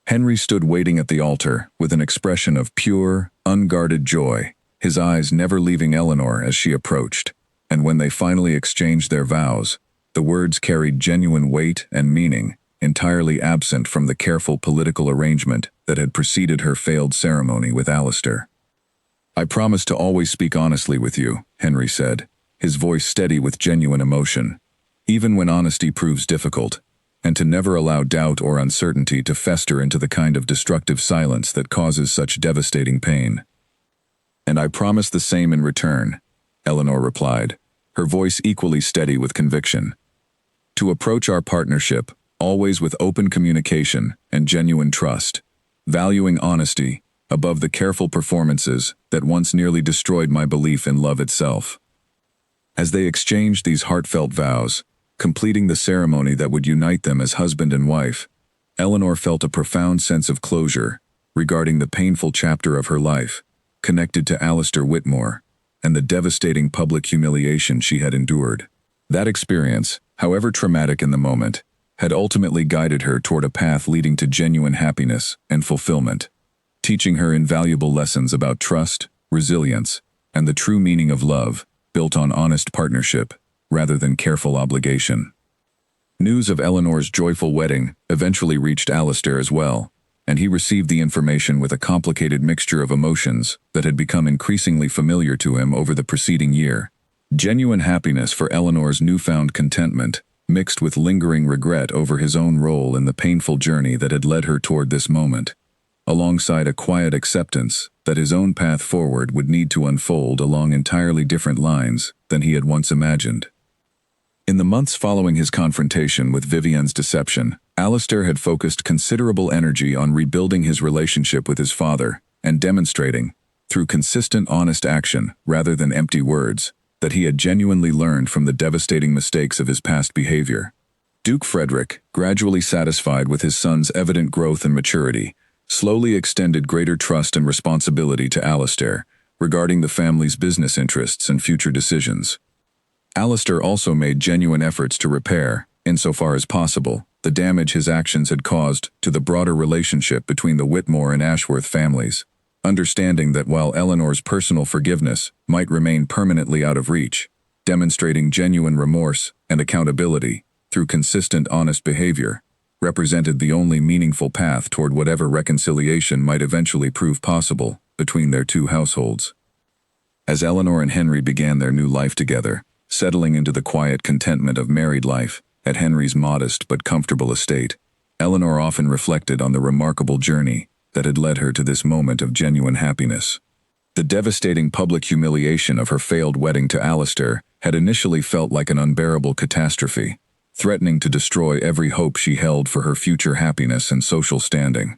Henry stood waiting at the altar with an expression of pure, unguarded joy, his eyes never leaving Eleanor as she approached, and when they finally exchanged their vows, the words carried genuine weight and meaning, entirely absent from the careful political arrangement that had preceded her failed ceremony with Alistair. "I promise to always speak honestly with you," Henry said, his voice steady with genuine emotion, "even when honesty proves difficult, and to never allow doubt or uncertainty to fester into the kind of destructive silence that causes such devastating pain." "And I promise the same in return," Eleanor replied, her voice equally steady with conviction. "To approach our partnership always with open communication and genuine trust, valuing honesty above the careful performances that once nearly destroyed my belief in love itself." As they exchanged these heartfelt vows, completing the ceremony that would unite them as husband and wife, Eleanor felt a profound sense of closure regarding the painful chapter of her life, connected to Alistair Whitmore, and the devastating public humiliation she had endured. That experience, however traumatic in the moment, had ultimately guided her toward a path leading to genuine happiness and fulfillment, teaching her invaluable lessons about trust, resilience, and the true meaning of love, built on honest partnership rather than careful obligation. News of Eleanor's joyful wedding eventually reached Alistair as well, and he received the information with a complicated mixture of emotions that had become increasingly familiar to him over the preceding year. Genuine happiness for Eleanor's newfound contentment, mixed with lingering regret over his own role in the painful journey that had led her toward this moment, alongside a quiet acceptance that his own path forward would need to unfold along entirely different lines than he had once imagined. In the months following his confrontation with Vivienne's deception, Alistair had focused considerable energy on rebuilding his relationship with his father and demonstrating, through consistent honest action rather than empty words, that he had genuinely learned from the devastating mistakes of his past behavior. Duke Frederick, gradually satisfied with his son's evident growth and maturity, slowly extended greater trust and responsibility to Alistair regarding the family's business interests and future decisions. Alistair also made genuine efforts to repair, insofar as possible, the damage his actions had caused to the broader relationship between the Whitmore and Ashworth families, understanding that while Eleanor's personal forgiveness might remain permanently out of reach, demonstrating genuine remorse and accountability through consistent honest behavior represented the only meaningful path toward whatever reconciliation might eventually prove possible between their two households. As Eleanor and Henry began their new life together, settling into the quiet contentment of married life at Henry's modest but comfortable estate, Eleanor often reflected on the remarkable journey that had led her to this moment of genuine happiness. The devastating public humiliation of her failed wedding to Alistair had initially felt like an unbearable catastrophe, threatening to destroy every hope she held for her future happiness and social standing.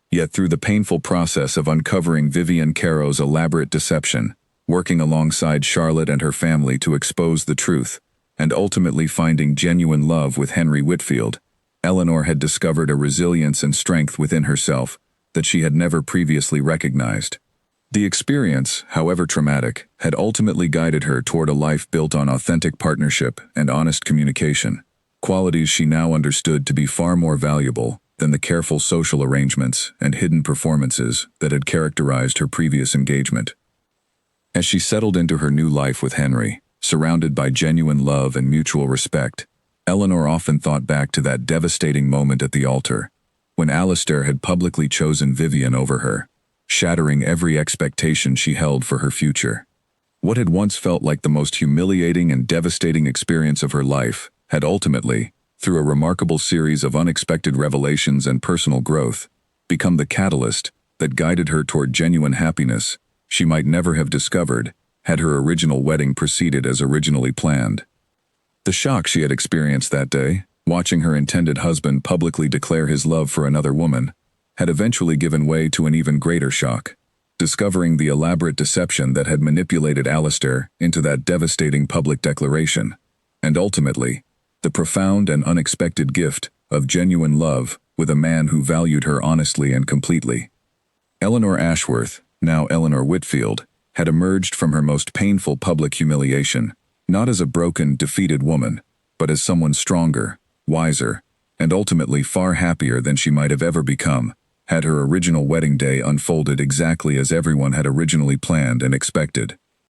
Yet through the painful process of uncovering Vivienne Caro's elaborate deception, working alongside Charlotte and her family to expose the truth, and ultimately finding genuine love with Henry Whitfield, Eleanor had discovered a resilience and strength within herself that she had never previously recognized. The experience, however traumatic, had ultimately guided her toward a life built on authentic partnership and honest communication, qualities she now understood to be far more valuable than the careful social arrangements and hidden performances that had characterized her previous engagement. As she settled into her new life with Henry, surrounded by genuine love and mutual respect, Eleanor often thought back to that devastating moment at the altar, when Alistair had publicly chosen Vivienne over her, shattering every expectation she held for her future. What had once felt like the most humiliating and devastating experience of her life had ultimately, through a remarkable series of unexpected revelations and personal growth, become the catalyst that guided her toward genuine happiness she might never have discovered had her original wedding proceeded as originally planned. The shock she had experienced that day, watching her intended husband publicly declare his love for another woman, had eventually given way to an even greater shock, discovering the elaborate deception that had manipulated Alistair into that devastating public declaration, and ultimately, the profound and unexpected gift of genuine love with a man who valued her honestly and completely. Eleanor Ashworth, now Eleanor Whitfield, had emerged from her most painful public humiliation, not as a broken, defeated woman, but as someone stronger, wiser, and ultimately far happier than she might have ever become, had her original wedding day unfolded exactly as everyone had originally planned and expected.